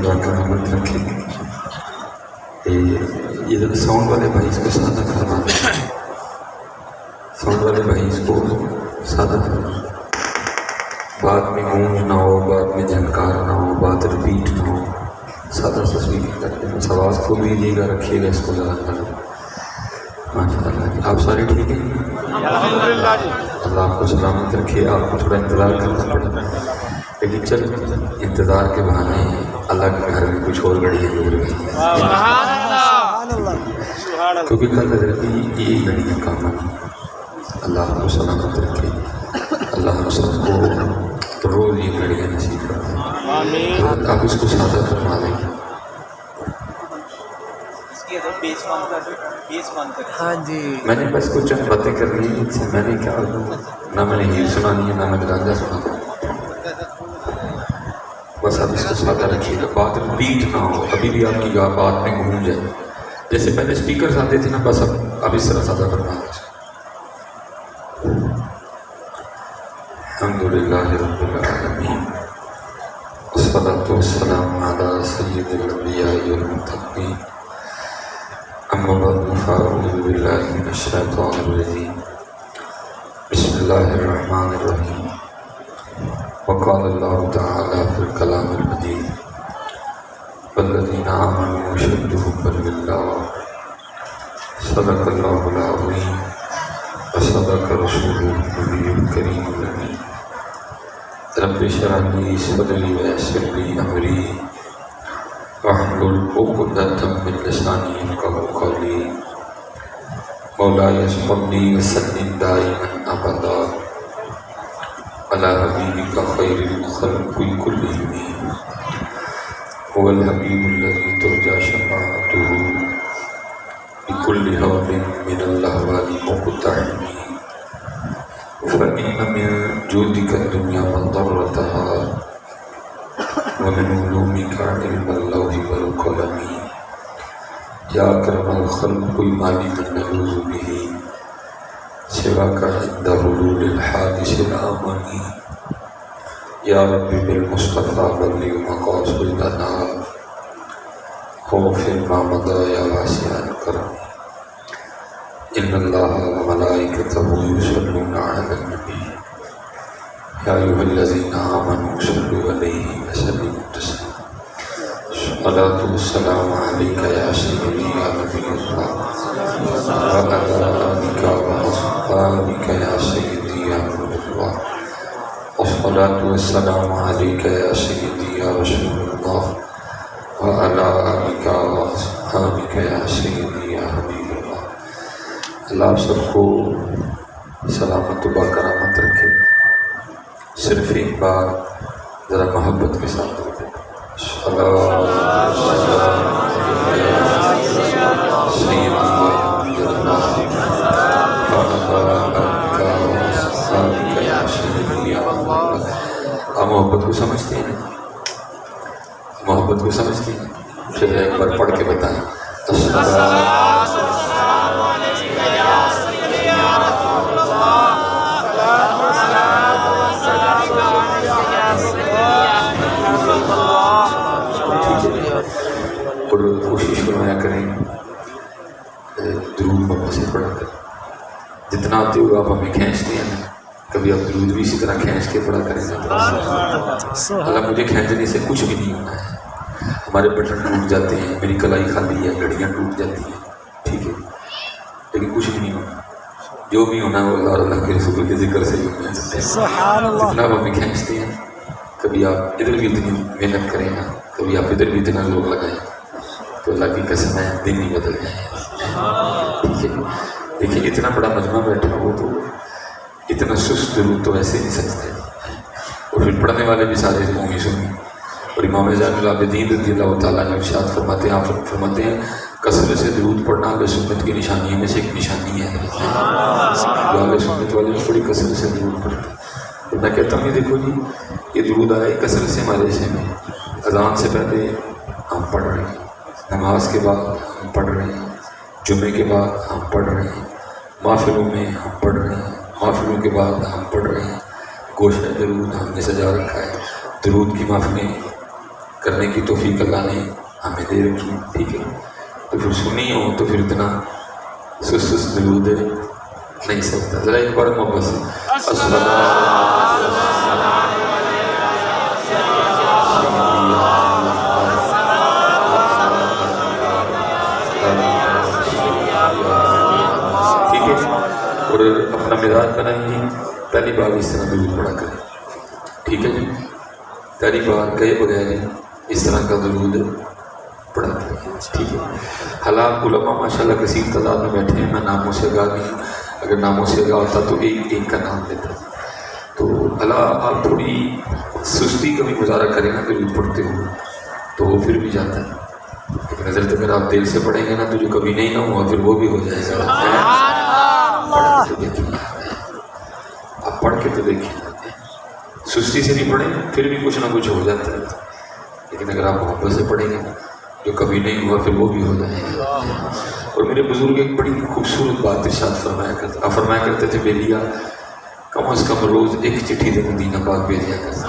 اللہ کرامت رکھے. یہ ساؤنڈ والے بھائی اس کو سادہ فرما دیں. ساؤنڈ والے بھائی اس کو سادہ فرما دیں. بات میں گونج نہ ہو، بات میں جھنکار نہ ہو، بات رپیٹ نہ ہو، سادہ تصویر کرتے ہیں. آواز کو بھی لیجیے گا، رکھیے گا اس کو زیادہ. ماشاء اللہ جی. آپ سارے ٹھیک ہیں؟ الحمدللہ جی. اللہ آپ کو سلامت رکھے. آپ کو تھوڑا انتظار کرنا پڑا، لیکن چل انتظار کے بہانے اللہ کے گھر میں کچھ اور گھڑیاں جڑ گئی ہیں، کیونکہ کل حضرت یہ گھڑیاں کام آئی. اللہ آپ کو سلامت رکھے. اللہ ہم سب کو روز یہ گھڑیاں نصیب کریں. آپ اس کو سادہ فرما دیں. ہاں جی. میں نے بس کچھ چند باتیں کر لی ہیں. میں نے کیا نہ میں نے ہیر سنانی ہے، نہ میں نے رانجھا سنا. بس آپ اس کو سادہ رکھیے گا. بات ریپیٹ نہ ہو، ابھی بھی آپ کی بات میں گونج ہے. جیسے پہلے اسپیکرز آتے تھے نا، بس اب اس طرح سادہ فرما دیں. الحمدللہ رب العالمین، والصلاة والسلام علی سید الانبیاء والمتقین. اما بعد فاعوذ باللہ من الشیطان الرجیم. بسم اللہ الرحمن الرحیم. وقال اللہ تعالی فی الکلام المجید: والذین آمنوا اشد حبا للہ. صدق اللہ العظیم وصدق رسولہ النبی الکریم الامین. رب اشرح لی صدری ویسر لی امری واحلل عقدۃ من لسانی یفقہوا قولی. مولاي صل وسلم دائما ابدا على حبيبك خير الخلق كلهم. هو الحبيب الذي ترجى شفاعته بكل هول من الاهوال مقتحم. فإن من جودك الدنيا وضرتها، ومن علومك علم اللوح والقلم. يا أكرم الخلق ما لمن نلوذ به سواك عند حلول الحادث الآمن. يا رب بالمصطفى بلغ مقاصدنا واغفر ما مضى يا واسع الكرم. إن الله وملائكته يصلون على النبي يا أيها الذين آمنوا صلوا عليه وسلموا تسليما. الصلاة والسلام عليك يا سيدي يا نبي الله، وعلى آلك وأصحابك يا سيدي يا نور الله. الصلاة والسلام عليك يا سيدي يا رسول الله، وعلى آلك وأصحابك يا سيدي يا حبيب الله. اللہ آپ سب کو سلامت و باکرامت رکھے. صرف ایک بار ذرا محبت کے ساتھ ہوتے ہیں. آپ محبت کو سمجھتے ہیں؟ محبت کو سمجھتے ہیں؟ چلے ایک بار پڑھ کے بتائیں. اور کوشش فرمایا کریں درود بابا سے پڑھا کریں. جتنا آتے ہو آپ ہمیں کھینچتے ہیں، کبھی آپ درود بھی اسی طرح کھینچ کے پڑھا کریں. اللہ مجھے کھینچنے سے کچھ بھی نہیں ہونا ہے. ہمارے بٹن ٹوٹ جاتے ہیں، میری کلائی خالی ہے، گھڑیاں ٹوٹ جاتی ہیں، ٹھیک ہے، لیکن کچھ بھی نہیں ہونا. جو بھی ہونا ہے وہ اللہ اور اللہ کے رسول کے ذکر سے ہی ہونا ہے. جتنا آپ ہمیں کھینچتے ہیں، کبھی آپ ادھر بھی اتنی محنت کریں نا، کبھی آپ ادھر بھی اتنا لوگ لگائیں، تو اللہ کی قسم ہے دن ہی بدل جائیں. ٹھیک ہے. دیکھیے اتنا بڑا مجمع بیٹھا ہو تو اتنا سست درود تو ایسے نہیں سکتے. اور پھر پڑھنے والے بھی سارے قومی سنی. اور امام زین العابدین رضی اللہ تعالیٰ نے ارشاد فرماتے ہیں، آپ فرماتے ہیں کثرت سے درود پڑھنا اہل سنت کی نشانی میں سے ایک نشانی ہے. جو اہل سنت والے بڑی کثرت سے درود پڑھتے ہیں. تو میں کہتا ہوں یہ دیکھو جی، یہ درود آئے کثرت سے ہمارے ذہن میں. اذان سے پہلے ہم پڑھ رہے ہیں، نماز کے بعد ہم پڑھ رہے ہیں، جمعے کے بعد ہم پڑھ رہے ہیں، محفلوں میں ہم پڑھ رہے ہیں، محفلوں کے بعد ہم پڑھ رہے ہیں. گوشہ درود ہم نے سجا رکھا ہے. درود کی محفلیں کرنے کی توفیق اللہ نے ہمیں دے رکھی، ٹھیک ہے؟ تو پھر سنی ہو تو پھر اتنا سست درود نہیں سکتا. ذرا ایک بار محبت سے اور اپنا مزاج بنائیے. پہلی بار اس طرح درود پڑھا کریں، ٹھیک ہے جی؟ پہلی بار کہے بغیر اس طرح کا درود پڑھا کریں، ٹھیک ہے؟ حالات علماء ماشاء اللہ کثیر تعداد میں بیٹھے ہیں. میں ناموں سے آگاہ نہیں ہوں، اگر ناموں سے آگاہ ہوتا تو ایک کا نام لیتا. تو اللہ آپ تھوڑی سستی کا بھی مظاہرہ کریں نا درود پڑھتے ہو تو وہ پھر بھی جاتا ہے. لیکن حضرت اگر آپ دل سے پڑھیں گے نا تو جو کبھی نہیں نہ ہوا پھر وہ بھی ہو جائے گا. پڑھ کے تو دیکھیے، آپ پڑھ کے تو دیکھیے. سستی سے نہیں پڑھیں پھر بھی کچھ نہ کچھ ہو جاتا ہے. لیکن اگر آپ محبت سے پڑھیں گے جو کبھی نہیں ہوا پھر وہ بھی ہو جائے گا. اور میرے بزرگ ایک بڑی خوبصورت بات ارشاد فرمایا کرتے تھے، بیلیا کم از کم روز ایک چٹھی دے مدینہ پاک بھیجا کرتے.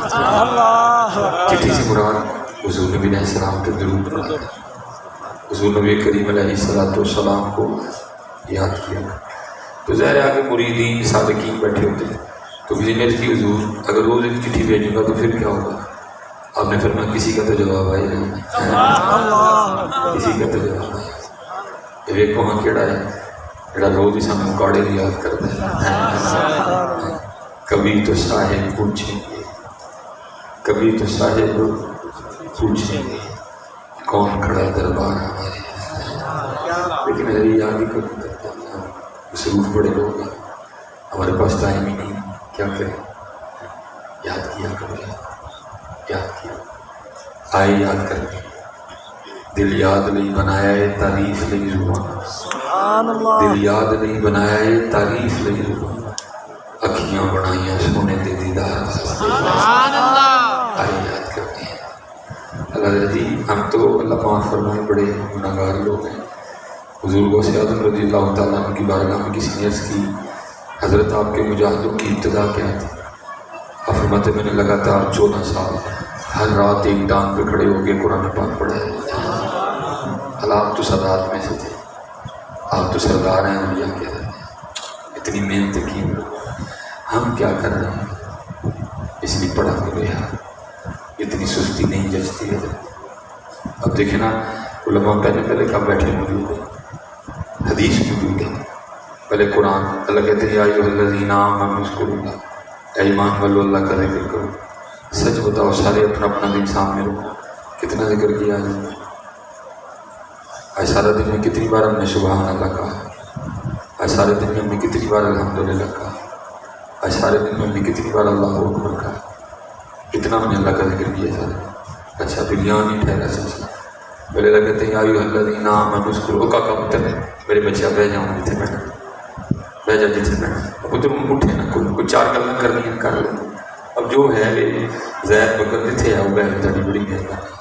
چٹھی سے مراد حضور نبی علیہ السلام کے درود پڑھا، حضور نبی کریم علیہ السلام کو یاد کیا. تو ظاہر آگے مریدین صادقین بیٹھے ہوتے ہیں تو کسی نے کی حضور اگر روز ایک چٹھی بھیجوں گا تو پھر کیا ہوگا؟ آپ نے فرمایا کسی کا تو جواب آئے نہیں، کسی کا تو جواب آئے. یہ دیکھو ہاں کیڑا ہے جڑا روز ہی سامنے کاڑے یاد کرتا ہے. کبھی تو صاحب پوچھیں گے، کبھی تو صاحب پوچھیں گے کون کھڑا دربار ہمارے. لیکن میری یاد ہی کبھی کرتا ہوں، مصروف بڑے لوگ ہیں، ہمارے پاس ٹائم ہی نہیں. کیا کریں؟ یاد کیا کریں، یاد کیا. آئے یاد کریں. دل یاد نہیں بنایا ہے تعریف نہیں زبان، دل یاد نہیں بنایا ہے تعریف نہیں زبان. اکھیاں بنائیاں سونے دے دیدار. آئے یاد کرتے ہیں. اللہ جی ہم تو اللہ معاف فرمائے بڑے گناہگار لوگ ہیں. حضور غوث اعظم رضی اللہ تعالیٰ عنہ کی بارگاہ میں کسی نے عرض کی حضرت آپ کے مجاہدوں کی ابتدا کیا تھی؟ آپ فرماتے میں نے لگاتار 14 سال ہر رات ایک ٹانگ پہ کھڑے ہو کے قرآن پاک پڑھا ہے. اللہ آپ تو سردار میں سے تھے، آپ تو سردار ہیں انبیاء کے. اتنی محنت کی ہم کیا کر رہے ہیں؟ اس لیے پڑھا کرو یار، اتنی سستی نہیں جچتی ہے. اب دیکھیں نا علماء پہلے کب بیٹھے موجود ہیں، حدیث موجود ہے. پہلے قرآن اللہ کہتے ہیں یا ایھا الذین آمنوا اذکروا اللہ، اے ایمان والو اللہ کا ذکر کرو. سچ بتاؤ سارے اپنا اپنا دن سامنے رکھو، کتنا ذکر کیا ہے آج سارا دن میں؟ کتنی بار ہم نے سبحان اللہ کہا؟ آج سارے دن میں ہم نے کتنی بار الحمدللہ کہا؟ آج سارے دن میں ہم نے کتنی بار اللہ اکبر کہا؟ کتنا ہم نے اللہ کا ذکر کیا سارے. اچھا پھر یہاں نہیں ٹھہرا سچ. پہلے اللہ کہتے ہیں یا ایھا الذین آمنوا اذکروا. کا پتر میرے بچہ بہ جاؤں جتنے بیٹھا، بہ جا جتنے بیٹھا. پتر اٹھے نا کوئی چار گلیں کرنی ہے کر لیں. اب جو ہے زید بکر جتنے ہے وہ ہے تاری بڑی مہربانی.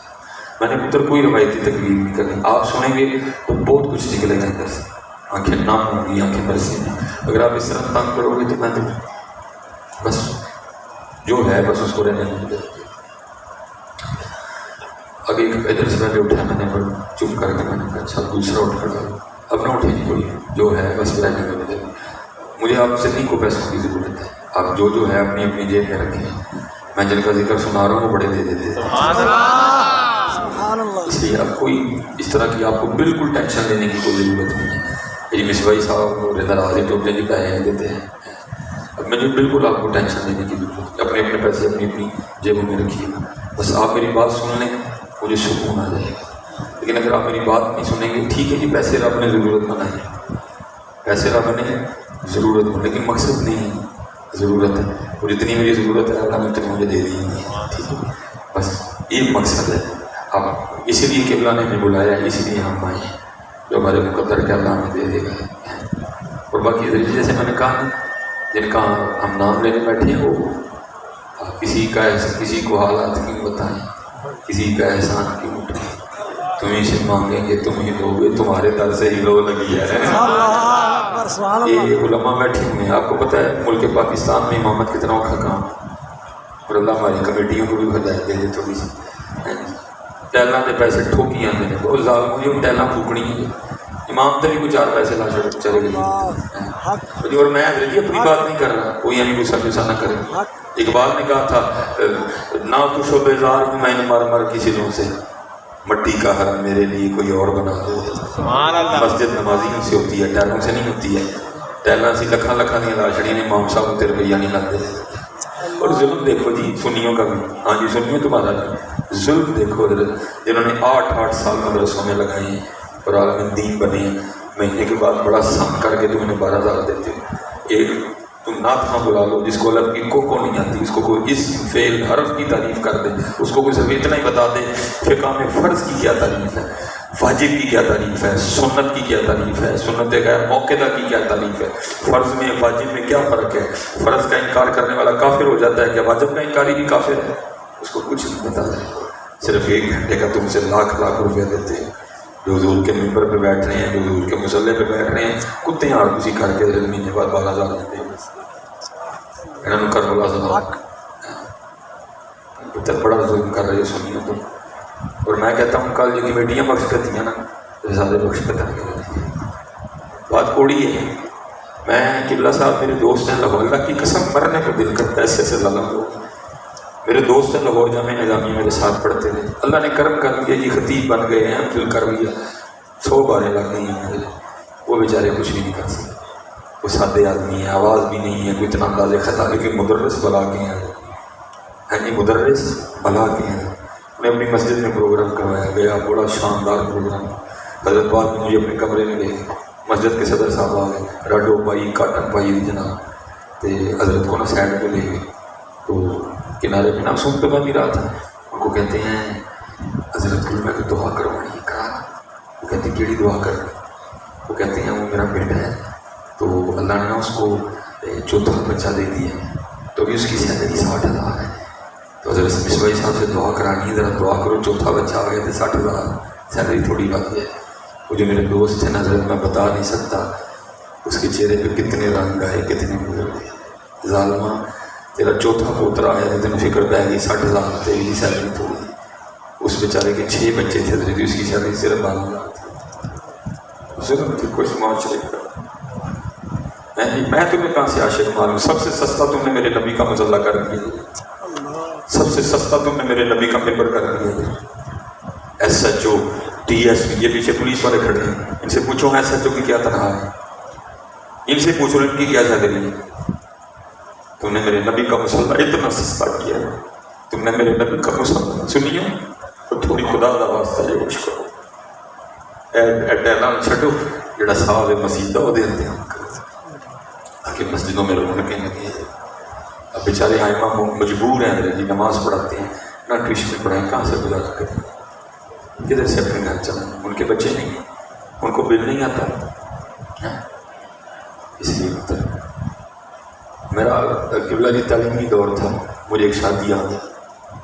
میں نے پتر کوئی روایتی تقریر نہیں کرنی، آپ سنیں گے تو بہت کچھ نکلے گا اندر سے. آنکھیں نام ہوں گی، آنکھیں برسیں گی. اگر آپ اس طرح تنگ کرو گے تو میں تو بس جو ہے بس اس کو رہنے دیں. اب ایک ادھر سے پہلے اٹھا میں نے چپ کر کے میں نے کہا اچھا دوسرا اٹھ کر اب نہ اٹھے نہیں کوئی، جو ہے بس رہنے دیں. مجھے آپ سے نہیں کو پیسوں کی ضرورت ہے، آپ جو ہے اپنی اپنی جیب میں رکھیں. میں جن کا ذکر سنا رہا ہوں وہ بڑے دے دیتے ہیں. اس لیے اب کوئی اس طرح کی آپ کو بالکل ٹینشن لینے کی کوئی ضرورت نہیں ہے. جی مصباحی صاحب ادھر حاضر ٹوٹ جی پیسے دیتے ہیں. اب مجھے بالکل آپ کو ٹینشن لینے کی ضرورت ہے. اپنے اپنے پیسے اپنی اپنی جیبوں میں رکھیے گا. بس آپ میری بات سن لیں مجھے سکون آ جائے گا. لیکن اگر آپ میری بات نہیں سنیں گے ٹھیک ہے جی پیسے رب نے ضرورت بنائی، پیسے رب نے ضرورت بنائی، لیکن مقصد نہیں ہے ضرورت ہے. اور جتنی میری ضرورت ہے اللہ نے اتنی مجھے دے دی ہے. ٹھیک ہے بس یہ مقصد ہے. اب اسی لیے کہ اللہ نے ہمیں بلایا ہے، اسی لیے ہم آئے ہیں. جو ہمارے مقدر کے اللہ ہمیں دے دے گا. اور باقی جیسے میں نے کہا جن کا ہم نام لینے بیٹھے ہیں وہ کسی کو حالات کیوں بتائیں، کسی کا احسان کیوں اٹھائیں. تمہیں سے مانگیں گے تم ہی دو گے، تمہارے در سے ہی لو لگی ہے. یہ علماء بیٹھے ہوئے ہیں. آپ کو پتہ ہے ملک پاکستان میں امامت کتنا اوکھا کام ہے. اور اللہ ہماری کمیٹیوں کو بھی ہدایت دے دے تھوڑی سی. ٹائلوں کے پیسے ٹھوکی آتے ہیں بہت ظالم جی ٹائلیں پھوکنی ہیں امام تے بھی کوئی 4 پیسے لا چلے گئے جی اور میں جی اپنی بات نہیں کر رہا کوئی یعنی غصہ غصہ نہ کرے اقبال نے کہا تھا نہ خوش و بیزار ہوں میں نے مر مر کی چیزوں سے مٹی کا حرم میرے لیے کوئی اور بنا دو مسجد نمازی سے ہوتی ہے ٹائلوں سے نہیں ہوتی ہے ٹائلوں سے لکھاں لکھاں دیا لا چڑیاں نے امام صاحب تے روپیہ نہیں لاتے اور ظلم دیکھو جی سنیوں کا بھی ہاں جی سنیوں تمہارا بھی ظلم دیکھو جنہوں نے 8 سال مدرسوں میں لگائے ہیں اور عالم دین بنے ہیں مہینے کے بعد بڑا سم کر کے تمہیں 12,000 دیتے ہو ایک تم نعت خاں بلا لو جس کو لفظ کی کو نہیں آتی اس کو کوئی اسم فعل حرف کی تعریف کر دے اس کو کوئی صرف اتنا ہی بتا دے فقہ میں فرض کی کیا تعریف ہے واجب کی کیا تعریف ہے سنت کی کیا تعریف ہے سنت غیر موقعہ کی کیا تعریف ہے فرض میں واجب میں کیا فرق ہے فرض کا انکار کرنے والا کافر ہو جاتا ہے کیا واجب کا انکاری بھی کافر ہے اس کو کچھ نہیں بتا دے صرف 1 گھنٹے کا تم سے لاکھ روپیہ دیتے ہیں جو حضور کے ممبر پہ بیٹھ رہے ہیں جو حضور کے مصلے پہ بیٹھ رہے ہیں کتے آڑ کسی کر کے مہینے بعد 12,000 دیتے ہیں انہوں نے کربلا سے بڑا ظلم کر رہے سنیوں تو اور میں کہتا ہوں کل جو کمیٹیاں بخش کرتی ہیں نا زیادہ بخش کرتی بات کوڑی ہے میں قبلہ صاحب میرے دوست ہیں لاہور اللہ کی قسم مرنے کو دل کرتا ہے ایسے لالا لوگ میرے دوست ہیں لاہور جامع نظامیہ میرے ساتھ پڑھتے تھے اللہ نے کرم کر دیا جی خطیب بن گئے ہیں فل کر لیا 100 باریں لگ گئی ہیں میرے وہ بیچارے کچھ بھی نہیں کر سکتے وہ سادے آدمی ہیں آواز بھی نہیں ہے کوئی اتنا اندازے خطا لیکن مدرس بلا کے ہیں ہاں جی مدرس بلا کے ہیں انہیں اپنی مسجد میں پروگرام کروایا گیا بڑا شاندار پروگرام حضرت بعد میں مجھے اپنے کمرے میں لے گئے مسجد کے صدر صاحب آ گئے راڈو پائی کاٹن پائی جناب تو حضرت کو نا سائڈ پہ لے گئے تو کنارے پہ نام سن پہ بن بھی رہا تھا ان کو کہتے ہیں حضرت کو میں کوئی دعا کروانی ہے کرا وہ کہتے ہیں کیڑی دعا کرنی وہ کہتے ہیں وہ میرا بیٹا ہے تو اللہ نے نا اس کو 4تھا بچہ دے دیا تو ابھی اس کی سیلری 60,000 ہے تو حضرت مصباحی صاحب سے دعا کرانی ہے ذرا دعا کرو 4تھا بچہ آ گیا تو 60,000 سیلری تھوڑی بات ہے وہ جو میرے دوست ہیں نا حضرت میں بتا نہیں سکتا اس کے چہرے پہ کتنے رنگ آئے کتنے گزر گئے ظالمہ تیرا 4تھا پوترا آیا تو تین فکر پہ گئی 60,000 تیری سیلری تھوڑی اس بیچارے کے 6 بچے تھے حضرت اس کی سیلری صرف 12,000 تھی ظلم تھی کچھ معاشرے کا میں تمہیں کہاں سے عاشق معلوم سب سے سستا تم نے میرے نبی کا مظلہ کر دیا سب سے سستا تم نے میرے نبی کا ممبر کر دیا S H O D S P یہ پیچھے پولیس والے کھڑے ہیں ان سے پوچھو ایس ایچ او کی کیا تنخواہ ہے ان سے پوچھو ان کی کیا سیلری ہے تم نے میرے نبی کا مصلہ اتنا سستا کیا تم نے میرے نبی کا مصلہ سنیو تو تھوڑی خدا دا واسطہ یہ کچھ کرو اعلان چھڈو جڑا صاحب مسیح وہ دے دیں کہ مسجدوں میں رونقیں لگی ہیں اب بیچارے آئمہ مجبور ہیں جی نماز پڑھاتے ہیں نہ ٹیوشن پڑھائیں کہاں سے گزارا کریں کدھر سے اپنے گھر چلائیں ان کے بچے نہیں ان کو بل نہیں آتا اس لیے میرا قبلہ جی تعلیمی دور تھا مجھے ایک شادی آ گئی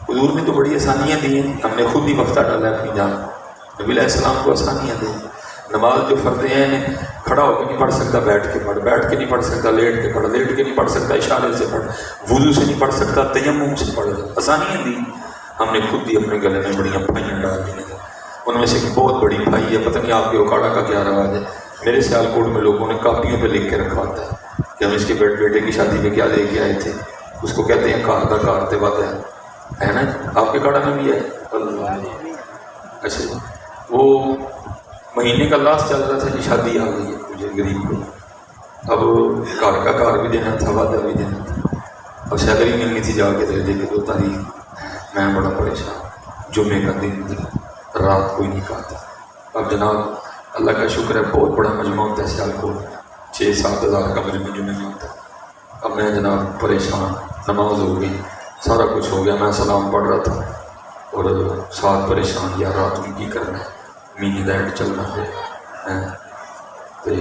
حضور نے تو بڑی آسانیاں دی ہیں ہم نے خود ہی وقتہ ڈالا ہے اپنی جان نبی علیہ السلام کو آسانیاں دیں نماز جو فرض ہیں کھڑا ہو کے نہیں پڑھ سکتا بیٹھ کے پڑھ بیٹھ کے نہیں پڑھ سکتا لیٹ کے پڑھ لیٹ کے نہیں پڑھ سکتا اشارے سے پڑھ وضو سے نہیں پڑھ سکتا تیمم سے پڑھ آسانیاں دی ہم نے خود ہی اپنے گلے میں بڑیاں پھائیاں ڈال دی ہیں ان میں سے ایک بہت بڑی پھائی ہے پتہ نہیں آپ کے اکاڑا کا کیا رواج ہے میرے سیالکوٹ میں لوگوں نے کاپیوں پہ لکھ کے رکھا ہوتا ہے کہ ہم اس کے بیٹے کی شادی میں کیا لے کے آئے تھے اس کو کہتے ہیں کار دا کارتے بات ہے نا آپ کے کاڑا میں بھی ہے اچھا وہ مہینے کا لاسٹ چل رہا تھا جی شادی آ گئی ہے مجھے غریب کو اب کار کا کار بھی دینا تھا وعدہ بھی دینا تھا اب سیلری ملنی تھی جا کے دے کے 2 تاریخ میں بڑا پریشان جمعے کا دن رات کوئی نہیں کہتا اب جناب اللہ کا شکر ہے بہت بڑا مجمع ہوتا ہے سیالکوٹ 6-7 ہزار کا مجمع جمعے میں ہوتا ہے اب میں جناب پریشان نماز ہو گئی سارا کچھ ہو گیا میں سلام پڑھ رہا تھا اور ساتھ پریشان یا رات میں کی کرنا ہے مہینے کا اینڈ چلنا ہے تو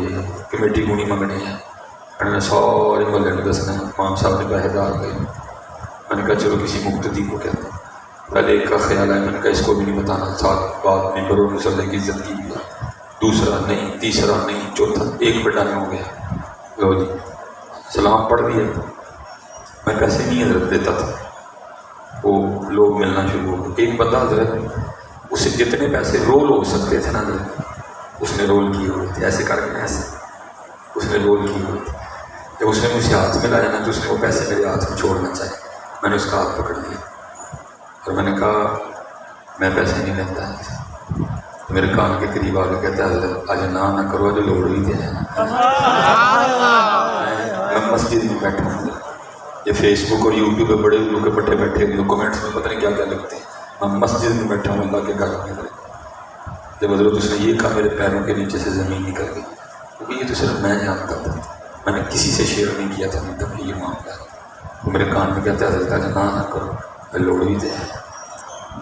کمیٹی کو نہیں منگنے ہیں انہوں نے سارے محلے میں دسنا ہے امام صاحب نے پیسے دار گئے میں نے کہا چلو کسی مقتدی کو کہتے ہیں پہلے ایک کا خیال ہے میں نے کہا اس کو بھی نہیں بتانا ساتھ بعد ممبر اور مسلح کی عزت کی بھی دوسرا نہیں تیسرا نہیں چوتھا ایک پہ ڈن ہو گیا لو جی سلام پڑھ دیا میں پیسے نہیں حضرت دیتا تھا وہ لوگ ملنا شروع ہو گئے ایک بندہ حضرت اسے جتنے پیسے رول ہو سکتے تھے نا اس نے رول کیے ہوئے تھے، ایسے کر کے ایسے اس نے رول کیے ہوئے تھے. جب اس نے مجھے ہاتھ میں لایا نا تو اس نے وہ پیسے میرے ہاتھ میں چھوڑنا چاہے. میں نے اس کا ہاتھ پکڑ لیا اور میں نے کہا میں پیسے نہیں لیتا ہے. میرے کان کے قریب آ کے کہتا ہے حضرت آج نہ کرو جو لوڑ ہوئی تھے. میں مسجد میں بیٹھا ہوں، یہ فیس بک اور یوٹیوب پہ بڑے لوگ کے بٹھے بیٹھے ہوئے کمنٹس میں پتہ نہیں کیا کیا لکھتے ہیں. میں مسجد میں بیٹھا ہوں اللہ کے گھر میں. جب حضرت اس نے یہ کہا میرے پیروں کے نیچے سے زمین نکل گئی، کیونکہ یہ تو صرف میں جانتا تھا، میں نے کسی سے شیئر نہیں کیا تھا تب یہ معاملہ. وہ میرے کان میں کہتا ہے حضرت آج نہ کرو لوڑ ہوئی تھے.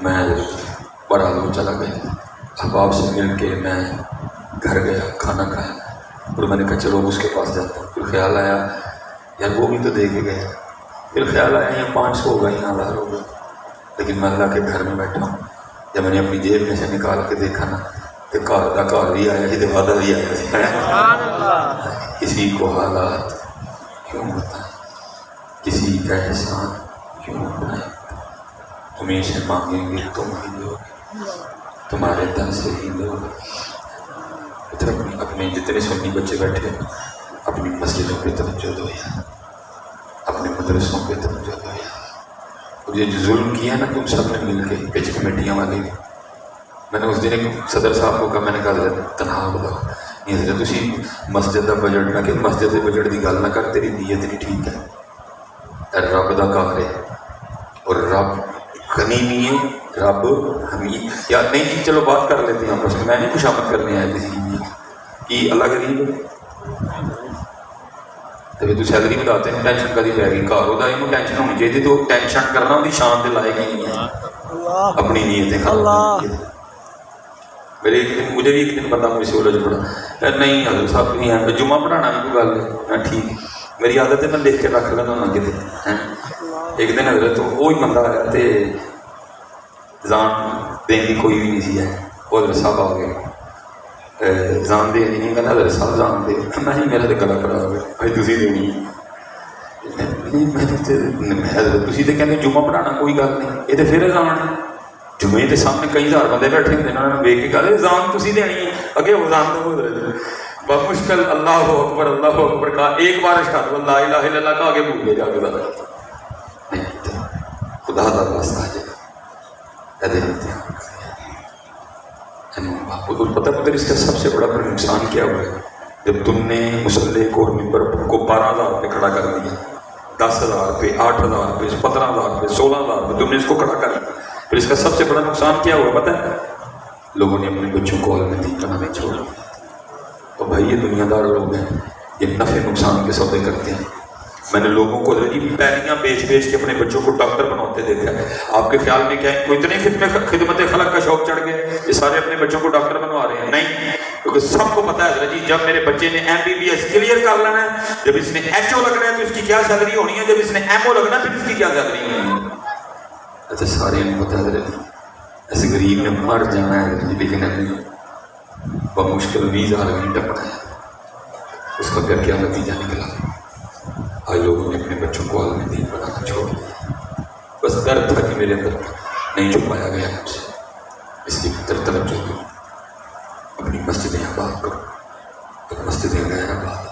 میں بڑا لوگ چلا گیا، احباب سے مل کے میں گھر گیا، کھانا کھایا اور میں نے کہا چلو اس کے پاس جاتا ہوں. پھر خیال آیا یار وہ بھی تو دے کے گیا. پھر خیال آیا یہاں 500 ہوگا یہاں 1000 ہوگا، لیکن میں اللہ کے گھر میں بیٹھا ہوں. جب میں نے اپنی جیب میں سے نکال کے دیکھا نا تو گھر بھی آیا یہ وعدہ بھی آیا. کسی کو حالات کیوں بتائیں، کسی کا احسان کیوں بتائیں. تمہیں سے مانگیں گے تم ہی دو گے، تمہارے دل سے ہی دو گے. ادھر اپنے جتنے سنی بچے بیٹھے اپنی مسجدوں پہ توجہ دو یار، اپنے مدرسوں پہ توجہ دو یار. اور یہ جو ظلم کیا نا تم سب نے مل کے پچ کمیٹیاں والے، میں نے اس دن ایک صدر صاحب کو کہا، میں نے کہا حضرت تنہا بتاؤ نہیں حضرت تسی مسجد کا بجٹ نہ کہ مسجد کے بجٹ کی گل نہ کر، تیری نیت نہیں ٹھیک ہے. رب کا گھر ہے اور رب غنی نہیں ہے، رب حمید یا نہیں جی چلو بات کر لیتے ہیں آپس میں نہیں خوشامد کرنے آئے کسی کی کہ اللہ غریب ہے. تو سیلری بتاتے ہیں ٹینشن کدی لے گی گھر وہ ٹینشن ہونی چاہیے. تو ٹینشن کرنا وہ شان دے لائے گی نہیں ہے، اپنی نیتیں خراب. میرے مجھے بھی ایک دن بندہ مجھ سے بولا جو پڑھا نہیں حضرت صاحب نہیں ہے جمعہ پڑھانا بھی کوئی گل ہے. میں ٹھیک میری عادت ہے میں لکھ کے رکھ لینا ہونا کتنے. ایک دن حضرت وہی بندہ آیا تو جان دین کی کوئی بھی نہیں سی ہے. وہ حضرت صاحب آ گئے جان دے نہیں کہنا حضرت صاحب جان دے نہیں میرا تو گلا خراب ہو گیا بھائی تھی دینی حضرت تھی تو کہتے جمعہ پڑھانا کوئی گل نہیں یہ تو پھر جان ہے. جمعے کے سامنے کئی ہزار بندے بیٹھے ہوتے ہیں انہوں نے ویک کے کہا جان تھی دینی ہے اگے وہ جان دو. بہت مشکل اللہ اکبر کہا ایک بار اشہد اللہ الہ الا اللہ کہا آگے بھول گئے جا کے زیادہ نہیں خدا کا واسطہ ہے پتہ پتہ اس کا سب سے بڑا نقصان کیا ہوا ہے جب تم نے مسلح کو اور ممبر کو 12,000 روپے کھڑا کر دیا 10,000 روپے 8,000 روپے 15,000 روپے 16,000 روپے تم نے اس کو کھڑا کر دیا. پھر اس کا سب سے بڑا نقصان کیا ہوا پتہ ہے لوگوں نے اپنے بچوں کو ہال میں دین بنانے چھوڑ دیا. اور بھائی یہ دنیا دار لوگ ہیں یہ نفع نقصان کے سودے کرتے ہیں. میں نے لوگوں کو پیریاں بیچ کے اپنے بچوں کو ڈاکٹر بناتے دیکھا ہے. آپ کے خیال میں کیا ہے کوئی اتنے خدمت خلق کا شوق چڑھ گئے یہ سارے اپنے بچوں کو ڈاکٹر بنوا رہے ہیں؟ نہیں، کیونکہ سب کو پتا ہے حضرت جی جب میرے بچے نے MBBS کلیئر کر لینا ہے جب اس نے HO لگنا ہے تو اس کی کیا سیلری ہونی ہے، جب اس نے MO لگنا ہے پھر اس کی کیا سیلری ہونی ہے. اچھا سارے نے پتا حضرت ایسے غریب نے مر جانا ہے حضرت لیکن بمشکل 20,000 گھنٹہ پڑھایا. اس کا پھر کیا نتیجہ نکلا؟ آج لوگوں نے اپنے بچوں کو عالم دین بنانا چھوڑ دیا. بس درد تھا کہ میرے اندر نہیں چھپایا گیا مجھ سے، اس لیے طرف جو اپنی مسجدیں آباد کرو، مسجدیں غیر آباد.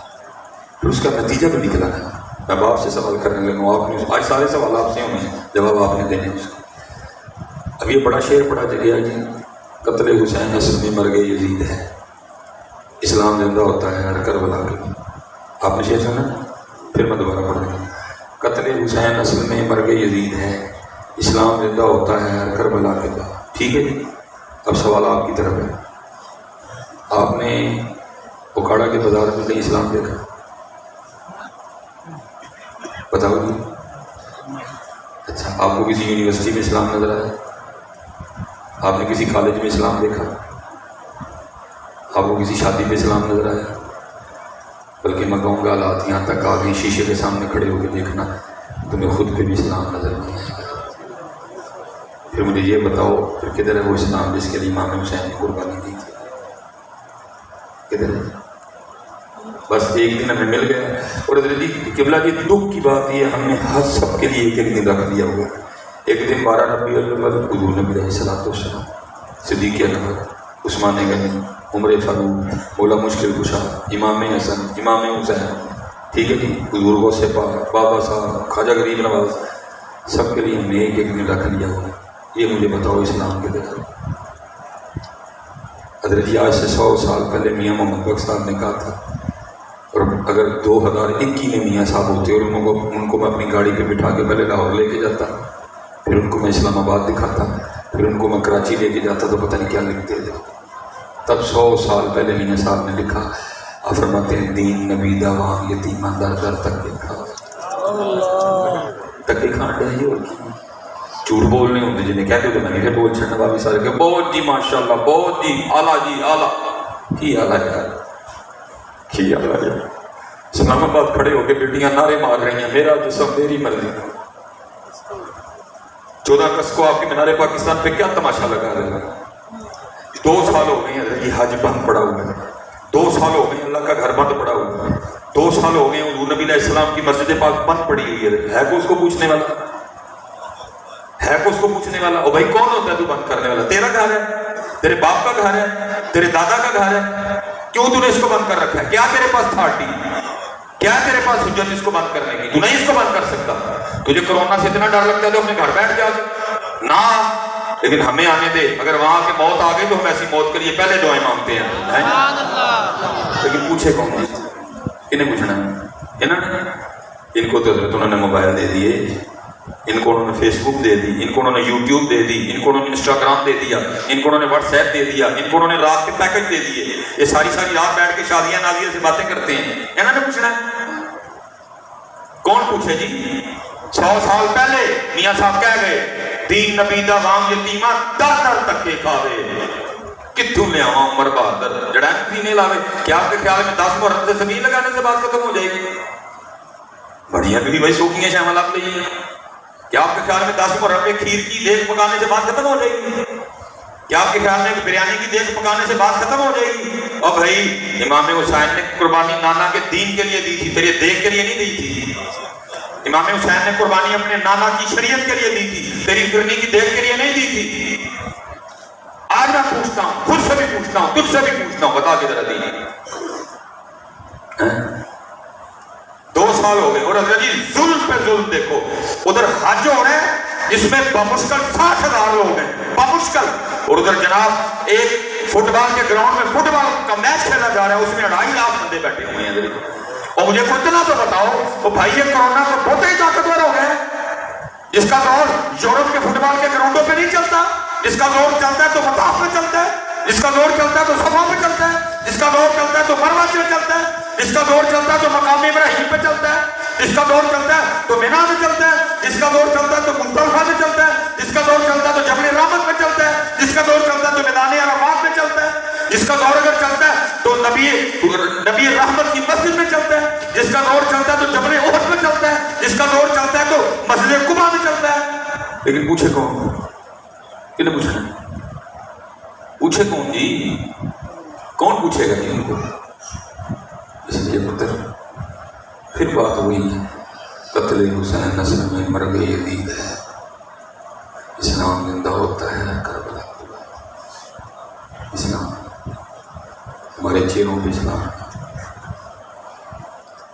پھر اس کا نتیجہ بھی نکلا ہے. میں باپ سے سوال کرنے لگا آپ نے آج سارے سوال آپ سے ہونے ہیں جواب آپ نے دینے اس کو. اب یہ بڑا شعر پڑھا گیا جی قتل حسین اصل میں مر گئے یزید ہے اسلام زندہ ہوتا ہے ہر کربلا کے. آپ نے شعر سنا؟ پھر میں دوبارہ پڑھ دوں. قتل حسین اصل میں مر گئے یزید ہے اسلام زندہ ہوتا ہے ہر کربلا کے بعد. ٹھیک ہے جی. اب سوال آپ کی طرف ہے. آپ نے اکھاڑا کے بازار میں کہیں اسلام دیکھا؟ بتاؤ جی. اچھا آپ کو کسی یونیورسٹی میں اسلام نظر آیا؟ آپ نے کسی کالج میں اسلام دیکھا؟ آپ کو کسی شادی پہ اسلام نظر آیا؟ بلکہ میں کہوں گا حالات یہاں تک آ گئی شیشے کے سامنے کھڑے ہو کے دیکھنا تمہیں خود پہ بھی اسلام نظر نہیں آئے گا. پھر مجھے یہ بتاؤ پھر کدھر ہے وہ اسلام جس کے لیے امام حسین نے قربانی دی تھی؟ کدھر ہے؟ بس ایک دن ہمیں مل گیا. اور قبلہ جی دکھ کی بات یہ ہم نے ہر سب کے لیے ایک دن رکھ دیا ہوا. ایک دن 12 ربیع الاول حضور نبی علیہ الصلوۃ والسلام صدیق اکبر، عثمان غنی، عمر فاروق، مولا مشکل کشا، امام حسن، امام حسین، ٹھیک ہے جی، حضور غوث پاک، بابا صاحب، خواجہ غریب نواز، سب کے لیے ہم نے ایک ایک دن رکھ لیا ہوا. یہ مجھے بتاؤ اسلام کے دیکھو. حضرت جی آج سے 100 سال پہلے میاں محمد بخش صاحب نے کہا تھا، اور اگر 2021 میں میاں صاحب ہوتے اور ان کو میں اپنی گاڑی پہ بٹھا کے پہلے لاہور لے کے جاتا، پھر ان کو میں اسلام آباد دکھاتا، پھر ان کو میں کراچی لے کے جاتا، تو پتہ نہیں کیا لکھتے تھے. تب 100 سال پہلے میاں صاحب نے لکھا، آپ فرماتے ہیں دین نبی داوان یتیمہ در در تک کے کھا تک کے کھان ڈے. اور جھوٹ بولنے ہوتے جنہیں کہتے تو میں نے بول چھڑنا بابی سارے کہ بہت جی ماشاءاللہ، بہت جی اعلیٰ جی اعلیٰ. کی اعلیٰ یار، کی اعلیٰ یار. اسلام آباد کھڑے ہو کے بیٹیاں نعرے مار رہی ہیں، میرا جسم میری مرضی. 14 اگست کو آپ کے مینار پاکستان پہ کیا تماشا لگا رہے ہیں؟ 2 سال ہو گئے ہیں یہ حج بند پڑا ہوا ہے، 2 سال ہو گئے اللہ کا گھر بند پڑا ہوا ہے، 2 سال ہو گئے حضور نبی علیہ السلام کی مسجد پاک بند پڑی ہوئی ہے. کو اس کو پوچھنے والا ہے؟ کو اس کو پوچھنے والا؟ او بھائی کون ہوتا ہے تو بند کرنے والا؟ تیرا گھر ہے، تیرے باپ کا گھر ہے، تیرے دادا کا گھر ہے، کیوں تو نے اس کو بند کر رکھا ہے؟ کیا تیرے پاس تھارٹی، کیا تیرے پاس حجت اس کو بند کرنے کی؟ تو نہیں اس کو بند کر سکتا. تجھے کرونا سے اتنا ڈر لگتا ہے تو اپنے گھر بیٹھ جا نہ، لیکن ہمیں آنے دے. اگر وہاں کے موت آ گئی تو ہم ایسی موت کے لیے پہلے دعائیں مانگتے ہیں. لیکن پوچھے کون؟ انہیں پوچھنا ہے انہوں نے. ان کو تو حضرت انہوں نے موبائل دے دیے، ان کو انہوں نے فیس بک دے دی، ان کو انہوں نے یوٹیوب دے دی، ان کو انہوں نے انسٹاگرام دے دیا، ان کو انہوں نے واٹس ایپ دے دیا، ان کو انہوں نے رات کے پیکج دے دیے. یہ ساری رات بیٹھ کے شادیاں نازیہ سے باتیں کرتے ہیں. انہوں نے پوچھنا ہے. کون پوچھے جی؟ 100 سال پہلے میاں صاحب کہہ گئے دین نبی دا وام یتیمہ در در تک کے کھاوے. کتوں لے آواں عمر بہادر جڑا سینے لاوے. کیا آپ کے خیال میں 10 محرم سے سبیل لگانے سے بات ختم ہو جائے گی؟ بڑھیا بھی بھائی سوکھیاں شامل آپ لئیے. کیا آپ کے خیال میں 10 محرم میں کھیر کی دیگ پکانے سے بات ختم ہو جائے گی؟ کیا آپ کے خیال میں بریانی کی دیگ پکانے سے بات ختم ہو جائے گی؟ اور بھائی امام حسین نے قربانی نانا کے دین کے لیے دی تھی، تیرے دیگ کے لیے نہیں دی تھی. امام حسین نے قربانی اپنے نانا کی شریعت کے لیے دی تھی، تیری فرنی کی دیگ کے لیے نہیں دی تھی. آج میں پوچھتا ہوں، خود سے بھی پوچھتا ہوں، تجھ سے بھی پوچھتا ہوں، بتا کے ذرا دین. 2 سال ہو گئے اور حضرت جی ظلم پہ ظلم دیکھو. ادھر حج ہو رہے ہیں جس میں بمشکل 60,000 لوگ ہیں، بمشکل. اور ادھر جناب ایک فٹ بال کے گراؤنڈ میں فٹ بال کا میچ کھیلا جا رہا ہے، اس میں 2.5 لاکھ بندے بیٹھے ہوئے ہیں. اور مجھے کچھ اتنا تو بتاؤ، تو بھائی یہ کرونا تو بہت ہی طاقتور ہو گئے، جس کا زور یورپ کے فٹ بال کے گراؤنڈوں پہ نہیں چلتا، جس کا زور چلتا ہے تو مطاف میں چلتا ہے، جس کا زور چلتا ہے تو صفا پہ چلتا ہے، جس کا زور چلتا ہے تو مروہ پہ چلتا ہے، جس کا زور چلتا ہے تو مقام ابراہیم پہ چلتا ہے، جس کا دور چلتا ہے تو مینا میں چلتا ہے، جس کا دور چلتا ہے تو مزدلفہ میں چلتا ہے، جس کا دور چلتا ہے تو جبل رحمت میں چلتا ہے، جس کا دور چلتا ہے تو میدان عرفات میں چلتا ہے، جس کا دور اگر چلتا ہے تو نبی رحمت کی مسجد میں چلتا ہے، جس کا دور چلتا ہے تو جبل احد میں چلتا ہے، جس کا دور چلتا ہے تو مسجد قباء میں چلتا ہے. لیکن پوچھے کون؟ کنہیں پوچھنا؟ پوچھے کون جی؟ کون پوچھے گا جی ان کو؟ اس لیے پتر پھر بات ہوئی قتل حسین نسل میں مر گئی یزید ہے، اسلام زندہ ہوتا ہے کربلا. اسلام ہمارے چہروں پہ اسلام.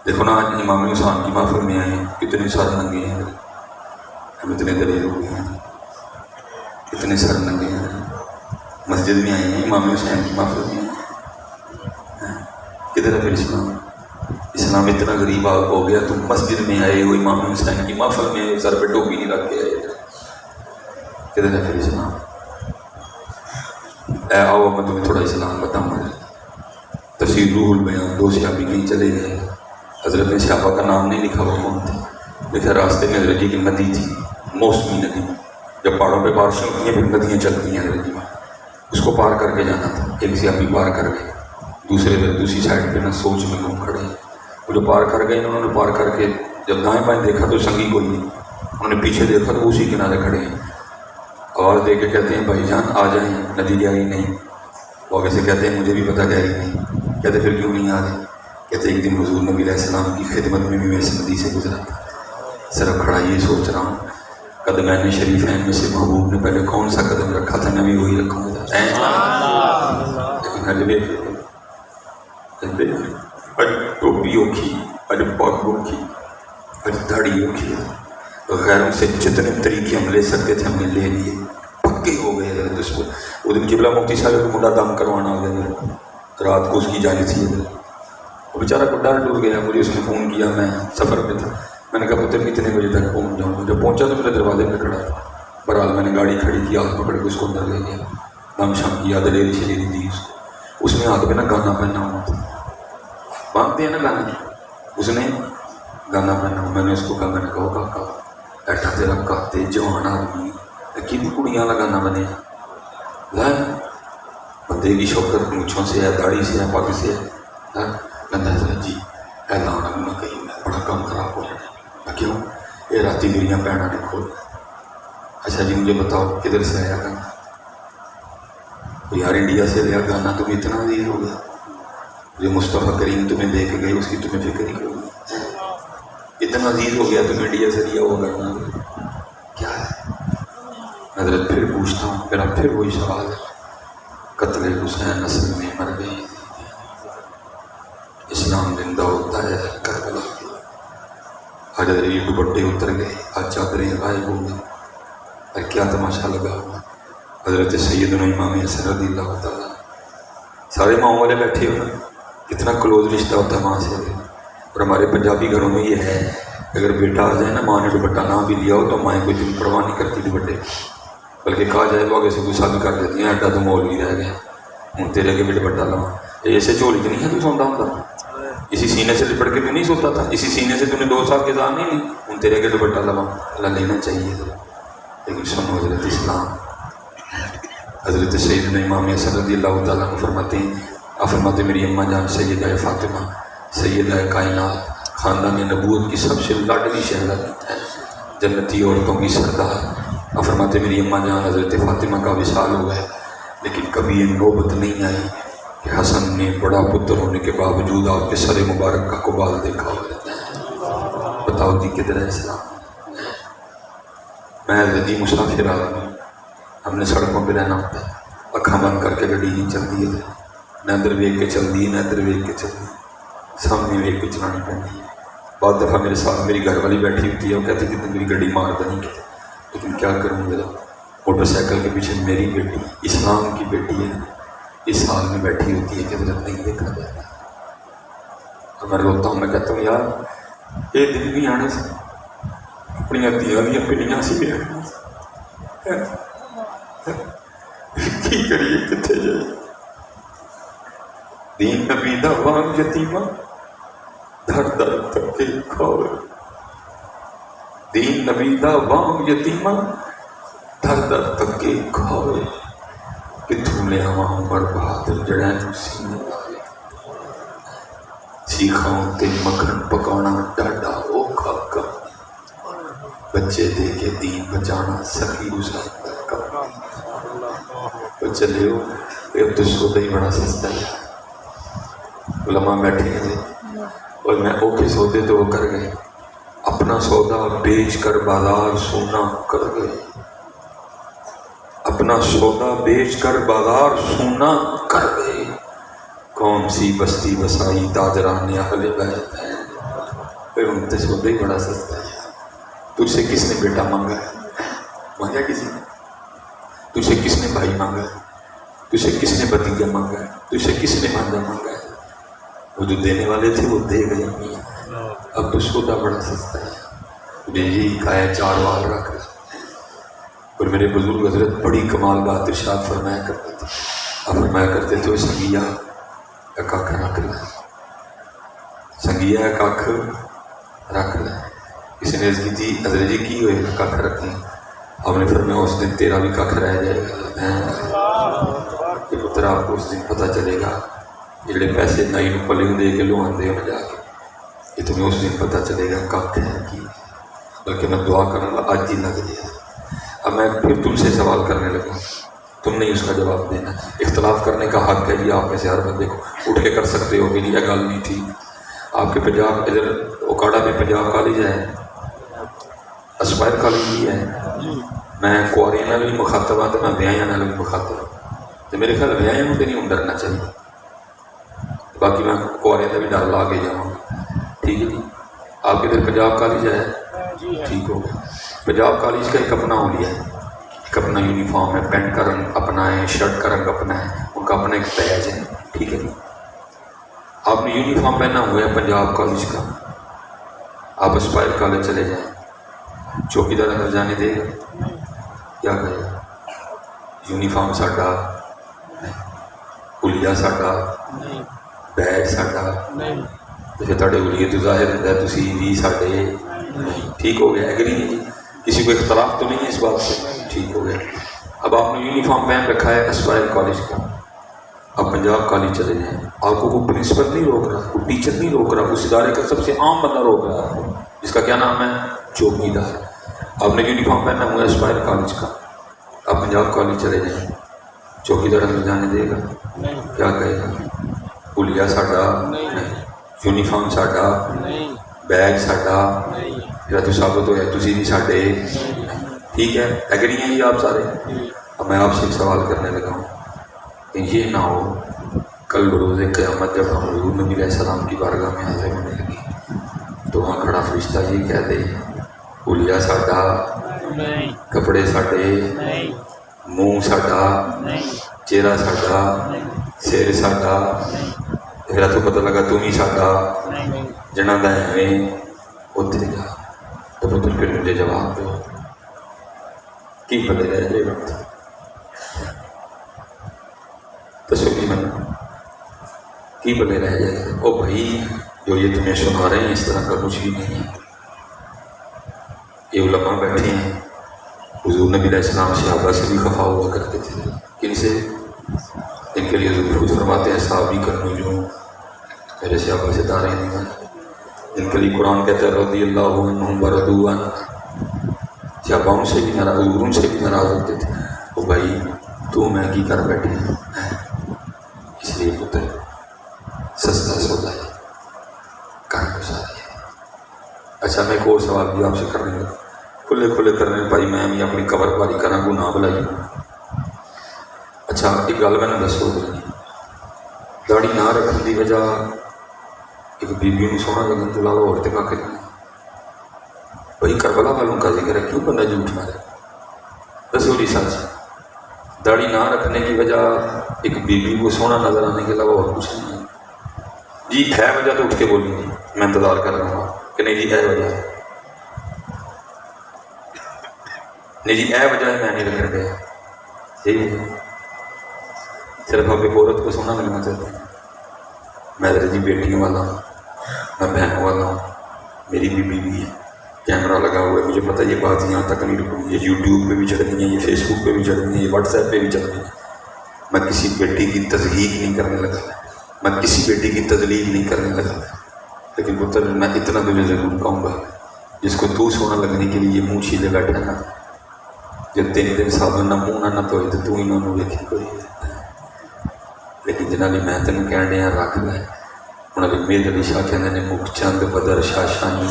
دیکھو نا آج امام حسین کی محفل میں آئے کتنے سر ننگے ہیں، ہم اتنے دلیر ہو گئے ہیں، اتنے سر ننگے ہیں. مسجد میں آئے ہیں امام حسین کی محفل میں آئے. کدھر ہے پھر اسلام؟ اسلام اتنا غریب ہو گیا تم مسجد میں آئے ہو امام حسین کی محفل میں سر پہ ٹوپی نہیں رکھ کے آئے. کدھر ہے پھر اسلام؟ اے آؤ میں تمہیں تھوڑا اسلام بتاؤں. تفسیر روح البیان 2 صحابی کہیں چلے گئے، حضرت نے صحابہ کا نام نہیں لکھا وہ کون تھے، لکھا راستے میں حضرت جی کی ندی تھی، موسمی ندی. جب پہاڑوں پہ بارشیں ہوتی ہیں پھر ندیاں چلتی ہیں حضرت جی میں، اس کو پار کر کے جانا تھا. ایک صحابی پار کر گئے، دوسری سائڈ پہ نہ سوچ میں گھوم کھڑے. وہ جو پار کر گئے انہوں نے پار کر کے جب دائیں بائیں دیکھا تو سنگی کوئی نہیں، انہوں نے پیچھے دیکھا تو اسی کنارے کھڑے ہیں. آواز دے کے کہتے ہیں بھائی جان آ جائیں، ندی گہری نہیں. وہ آگے سے کہتے ہیں مجھے بھی پتہ گہری نہیں. کہتے پھر کیوں نہیں آ رہے؟ کہتے ایک دن حضور نبی علیہ السلام کی خدمت میں بھی میں اس ندی سے گزرا تھا، صرف کھڑا یہ سوچ رہا ہوں قدمین شریفین میں سے محبوب نے پہلے کون سا قدم رکھا تھا، میں بھی وہی رکھوں گا. لیکن اج ٹوپی اوکھی، اج پگ اوکھی، اج داڑھی اوکھی ہے، غیروں سے جتنے طریقے ہم لے سکتے تھے ہم نے لے لیے، پکے ہو گئے حضرت اس کو. وہ دن جبلا مفتی صاحب کو منڈا دم کروانا آ گیا، رات کو اس کی جانی تھی. وہ بیچارہ کو ڈر ڈر گیا. مجھے اس نے فون کیا، میں سفر پہ تھا. میں نے کہا پتر کتنے بجے تک پہنچ جاؤں. جب پہنچا تو میرے دروازے پہ کھڑا تھا. بہرحال میں نے گاڑی کھڑی کی، ہاتھ پکڑ کے اس کو اندر لے گیا. دم شام کی دلیری شلیری دی اس کو. اس نے ہاتھ پہ نا گانا پہنا ہوا تھا، مانگتے ہیں نا گانا. اس نے گانا پہنا ہوا. میں نے اس کو کہا، میں نے کہا کاکا ایٹا تیرا کاتے جوان آدمی کی کڑیاں والا گانا بنے بندے کی شوکت مونچھوں سے ہے، داڑھی سے ہے، پگ سے ہے. کہتا ہے جی اے لانا بھی میں کہیں میں بڑا کام خراب ہو جانا. میں کیوں؟ یہ راتی میری بہنوں نے کھول. اچھا جی مجھے بتاؤ کدھر سے آیا گانا؟ یار انڈیا سے لیا گانا. تمہیں اتنا عزیز ہو گیا، جو مصطفیٰ کریم تمہیں دے کے گئے اس کی تمہیں فکر ہی ہوگی. اتنا عزیز ہو گیا تمہیں انڈیا سے لیا ہوا گانا کیا ہے؟ حضرت پھر پوچھتا ہوں، میرا پھر وہی سوال ہے. قتل حسین نسل میں مر گئی، اسلام زندہ ہوتا ہے کربلا کے. آج یہ دوپٹے اتر گئے، آج چادریں غائب ہو گئی. اور کیا تماشا لگا ہوا. حضرت سیدنا امام حسن رضی اللہ تعالیٰ، سارے ماؤں والے بیٹھے ہوئے، کتنا کلوز رشتہ ہوتا ہے ماں سے. اور ہمارے پنجابی گھروں میں یہ ہے، اگر بیٹا آ جائے نا ماں نے دوپٹہ نہ بھی لیا ہو تو مائیں کوئی دن پرواہ نہیں کرتی دوپٹے، بلکہ کہا جائے تو آگے سے غصہ بھی کر دیتی ہیں. ایڈا تو مولوی رہ گیا، ہوں تیرے کے بھی دوپٹہ لوا. ایسے جھولی تو نہیں ہے تو سوندا ہوتا، اسی سینے سے لپٹ کے تو نہیں سوتا تھا، اسی سینے سے تو نے 2 سال کے دان نہیں لی. ہوں تیرے کے دوپٹہ لوا. اللہ لینا چاہیے لیکن سنو حضرت اسلام. حضرت سیدنا امام حسن رضی اللہ تعالیٰ عنہ فرماتے ہیں، فرماتے میری اماں جان سیدہ فاطمہ سیدہ کائنات، خاندان نبوت کی سب سے لاڈلی شہزادی ہے، جنتی عورتوں کی سردار. فرماتے میری اماں جان حضرت فاطمہ کا وصال ہوا ہے، لیکن کبھی یہ نوبت نہیں آئی کہ حسن نے بڑا پتر ہونے کے باوجود آپ کے سر مبارک کا قبال دیکھا ہوا ہے. بتاؤ جی کدھر ہے اسلام؟ میں حضرتی مسافر آدمی، ہم نے سڑکوں پہ رہنا ہوتا ہے، اکھاں بند کر کے گاڑی نہیں چلتی ہے، نہ ادھر ویک کے چلتی ہے نہ ادھر ویک کے چلتی ہے، سامنے ویک کے چلانی پڑتی ہے. بعض دفعہ میرے ساتھ میری گھر والی بیٹھی ہوتی ہے، وہ کہتی کہ میری گاڑی مارتا نہیں کہتے، لیکن کیا کروں میرا موٹر سائیکل کے پیچھے میری بیٹی اسلام کی بیٹی ہے، اس حال میں بیٹھی ہوتی ہے کہ حضرت نہیں دیکھا جاتا. اور میں روتا ہوں، میں کہتا ہوں یار یہ دن بھی آنے سے اپنی دیا دیا پلیاں سی بھی رکھنا کی کریے کتنے جائے. دین نبی دا وام یتیمہ دھر در تک کے کھاوے. دین نبی دا وام یتیمہ دھر در تک کے کھاوے. کتھوں لے آواں عمر بہادر جڑین سینے لائے. سیکھاؤں تے مکھن پکانا ڈاڈا اوکھا کم. بچے دے کے دین بچانا سخی گزار کم. چلے ہو اب تو سودا ہی بڑا سستا ہے. علماء بیٹھے ہیں اور میں اوکھے سودے تو وہ کر گئے، اپنا سودا بیچ کر بازار سونا کر گئے. اپنا سودا بیچ کر بازار سونا کر گئے. کون سی بستی بسائی تاجران اہل بیت ہے. ان تے سودا ہی بڑا سستا ہے. تجھ سے کس نے بیٹا مانگا ہے؟ مانگا کسی نے؟ تجھ سے کس نے بھائی مانگا ہے؟ تجھ سے کس نے بھتیجا مانگا ہے؟ تجھ سے کس نے بھانجا مانگا ہے؟ وہ جو دینے والے تھے وہ دے گئے. اب تو سودا بڑا سستا ہے. مجھے یہی کھایا 4 وال رکھ رہا. اور میرے بزرگ حضرت بڑی کمال بات ارشاد فرمایا کرتے تھے. اب فرمایا کرتے تھے سنگیا کھ رکھ لے، سنگیا کھ رکھ لے. کسی نے عرض کی تھی حضرت جی کی ہوئے کھ رکھیں؟ آپ نے فرمایا اس دن تیرا بھی کھ رہ جائے گا. کہ پتر آپ کو اس دن پتہ چلے گا جڑے پیسے نائی نو پلے دے کے لو آتے ہو جا کے، یہ تمہیں اس دن پتہ چلے گا کھ ہے کی. بلکہ میں دعا کروں گا آج ہی لگ جائے. اب میں پھر تم سے سوال کرنے لگا، تم نے اس کا جواب دینا. اختلاف کرنے کا حق ہے جی آپ میں سے ہر بندے کو، اٹھ کے کر سکتے ہو کہ یہ گل نہیں تھی. آپ کے پنجاب ادھر اوکاڑا میں پنجاب کالج ہے، اسپائر کالج بھی ہے. میں کواری نال بھی مخاطب ہوں تو میں بیاہیاں نال بھی مخاطب ہوں. تو میرے خیال ویاہیں تو نہیں ڈرنا چاہیے. باقی میں کوارے کا بھی ڈر لا کے جاؤں گا. ٹھیک ہے جی. آپ کے ادھر پنجاب کالج ہے؟ ٹھیک ہو گیا. پنجاب کالج کا ایک اپنا ہولیا ہے, ایک اپنا یونیفارم ہے, پینٹ کا رنگ اپنا ہے, شرٹ کا رنگ اپنا ہے, ان کا اپنا ایک بیج ہے. ٹھیک ہے جی. آپ نے یونیفارم پہنا ہوا ہے پنجاب کالج کا, آپ اسپائر کالج چلے جائیں, چوکیدار اندر جانے دے گا؟ کیا کہے گا؟ یونیفارم ساڈا, ہولیا ساڈا, بیج ساڈا. تو پھر تھوڑے ہولیے تو ظاہر ہوتا ہے تسی بھی ساڈے نہیں. ٹھیک ہو گیا. ایگری ہے جی. کسی کو اختلاف تو نہیں ہے اس بات سے؟ ٹھیک ہو گیا. اب آپ نے یونیفارم پہن رکھا ہے اسپائر کالج کا, آپ پنجاب کالج چلے جائیں, آپ کو کوئی پرنسپل نہیں روک رہا, کوئی ٹیچر نہیں روک رہا, اس ادارے کا سب سے عام بندہ روک رہا ہے جس کا کیا نام ہے؟ چوکیدار. آپ نے یونیفارم پہنا ہوا ہے اسپائر کالج کا, آپ پنجاب کالج چلے جائیں, چوکیدار اندر جانے دے گا؟ کیا کہے گا؟ ہولیا ساڈا نہیں, یونیفارم ساڈا نہیں, بیگ ساڈا پھر تو ثابت ہوا تسی بھی ساڈے. ٹھیک ہے. ایگری ہیں جی آپ سارے؟ اب میں آپ سے ایک سوال کرنے لگا ہوں کہ یہ نہ ہو کل بروز قیامت جب ہم حضور نبی علیہ السلام کی بارگاہ میں حاضر ہونے لگے تو وہاں کھڑا فرشتہ یہ کہہ دے ہولیا ساڈا, کپڑے ساڈے, منہ ساڈا, چہرہ ساڈا, سر ساڈا, پھر تو پتہ لگا تم ہی ساڈا جنا دا ایویں اتنے جا. تو پھر مجھے جواب دو کی پتہ رہ جائے گا؟ دسو کی من کی پتہ رہ جائے گا؟ او بھائی جو یہ تمہیں سنا رہے ہیں اس طرح کا کچھ بھی نہیں ہے. یہ علماء بیٹھے ہیں, حضور نبی علیہ السلام صحابہ سے بھی خفا ہوا کرتے تھے. کن سے؟ ان کے لیے حضور خود فرماتے ہیں صحابی کرنو جو میرے صحابہ سے داریں نہیں. ان کے لیے قرآن کہتا ہے رضی اللہ عنہم ورضوا عنہ. صحابہ ان سے بھی ناراض, حضور ان سے بھی ناراض ہوتے تھے. او بھائی تو میں کی کر بیٹھے ہیں؟ اس لیے پتر سستا سودا ہے کر گزارے. اچھا میں ایک اور سوال بھی آپ سے کرنے لگا, کھلے کھلے کرنے بھائی میں بھی اپنی قبر پاری کرا کو نہ بلائی. اچھا ایک گل میں نے دسو, داڑھی نہ رکھنے کی وجہ ایک بیبی کو سونا لگن تو علاوہ اور کا کرنا بھائی کربلا والوں کا ذکر ہے, کیوں بندہ جھوٹ مارے؟ دسو جی سچ. داڑھی نہ رکھنے کی وجہ ایک بیوی کو سونا نظر آنے کے علاوہ اور کچھ نہیں ہے جی. ہے وجہ تو اٹھ کے بولی جی, میں انتظار کر رہا ہوں کہ نہیں جی ہے وجہ ہے, نہیں جی ہے وجہ ہے میں نہیں رکھ گیا. یہی ہے صرف آپ ایک عورت کو سونا لگنا چاہتے ہیں. میں جی بیٹیوں والا ہوں, میں بہنوں والا ہوں, میری بھی بیوی ہے, کیمرہ لگا ہوا ہے, مجھے پتہ یہ بات یہاں تک نہیں رکنی, یہ یوٹیوب پہ بھی چڑھ رہی ہیں, یہ فیس بک پہ بھی چڑھ رہی ہیں, یہ واٹس ایپ پہ بھی چڑھ رہی ہیں. میں کسی بیٹی کی تضحیق نہیں کرنے لگا, میں کسی بیٹی کی تذلیل نہیں کرنے لگا. لیکن پتر میں اتنا تجھے ضرور کہوں گا, جس کو تو سونا لگنے کے لیے منہ چھیلے بیٹھا نا, جب 3 دن صاحب نہ منہ نہ دھوئے تو تو ہی انہوں نے دیکھی کوئی. لیکن جنہوں نے میں تینوں کہہ رہے ہیں رکھ لے, انہوں نے میرے علی شاہ کہنے نے مکھ چند بدر شاشانی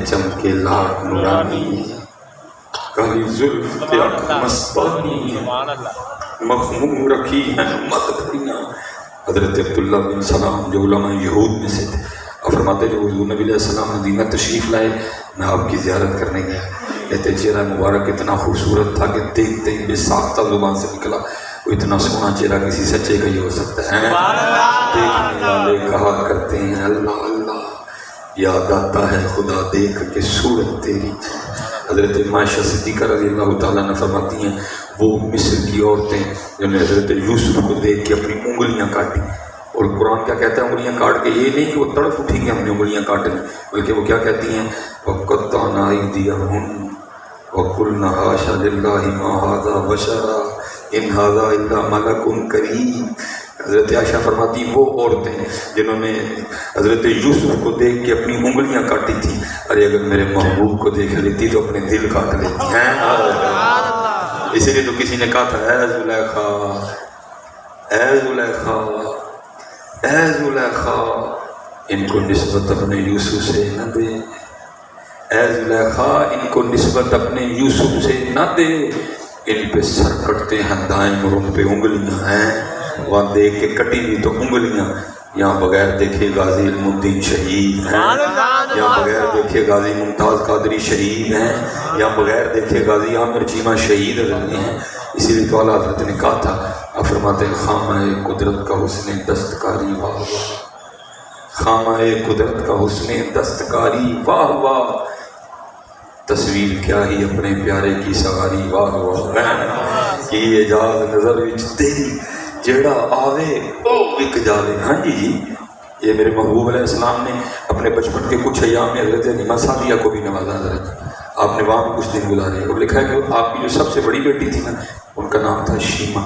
چمکے لاکھ نورانی کالی زلف پہ اکھ مستانی مخمور رکھی ہے مت بھرینا. حضرت عبداللہ بن سلام جو علماء یہود میں سے تھے, اور فرماتے جو حضور نبی علیہ السلام مدینہ تشریف لائے, میں آپ کی زیارت کرنے گیا, کہتے چہرہ مبارک اتنا خوبصورت تھا کہ دیکھتے ہی بے ساختہ زبان سے نکلا, وہ اتنا سونا چہرہ کسی سچے کا ہی ہو سکتا ہے. دیکھنے والے کہا کرتے ہیں اللہ اللہ, یاد آتا ہے خدا دیکھ کے صورت تیری. حضرت عائشہ صدیقہ رضی اللہ تعالیٰ نے فرماتی ہیں وہ مصر کی عورتیں جنہوں نے حضرت یوسف کو دیکھ کے اپنی انگلیاں کاٹی. اور قرآن کیا کہتا ہے انگلیاں کاٹ کے؟ یہ نہیں کہ وہ تڑپ اٹھی کہ ہم نے انگلیاں کاٹ لیں, بلکہ وہ کیا کہتی ہیں وَقَطَّعْنَا أَيْدِيَهُنَّ وَقُلْنَا حَاشَ لِلَّهِ مَا هَٰذَا بَشَرًا إِنْ هَٰذَا إِلَّا مَلَكٌ كَرِيمٌ. حضرت عائشہ فرماتی وہ عورتیں جنہوں نے حضرت یوسف کو دیکھ کے اپنی انگلیاں کاٹی تھی, ارے اگر میرے محبوب کو دیکھ لیتی تو اپنے دل کاٹ لیتی ہیں. اسی لیے تو کسی نے کہا تھا اے زلیخا اے زلیخا اے زلیخا, ان کو نسبت اپنے یوسف سے نہ دے, اے زلیخا ان کو نسبت اپنے یوسف سے نہ دے, ان پہ سر کٹتے ہیں دائیں اور ان پہ انگلیاں ہیں، وہاں دیکھ کے کٹی ہوئی تو انگلیاں، یہاں بغیر دیکھے غازی علم الدین شہید ہیں، یہاں بغیر دیکھے غازی ممتاز قادری شہید ہیں، یہاں بغیر دیکھے غازی عامر چیمہ شہید ہوئے ہیں۔ اسی لیے تو اعلیٰ حضرت نے کہا تھا، آپ فرماتے ہیں خامہ قدرت کا حسن دستکاری واہ واہ، خامہ قدرت کا حسن دستکاری واہ واہ، تصویر کیا ہی اپنے پیارے کی سواری واہ واہ، کی اجاز نظر وچ تیری جیڑا آوے او وک جاوے۔ ہاں جی، یہ میرے محبوب علیہ السلام نے اپنے بچپن کے کچھ ایام میں حضرت حلیمہ سعدیہ کو بھی نوازا حضرت، آپ نے وہاں کچھ دن گزارے، اور لکھا ہے کہ آپ کی جو سب سے بڑی بیٹی تھی نا، ان کا نام تھا شیمہ،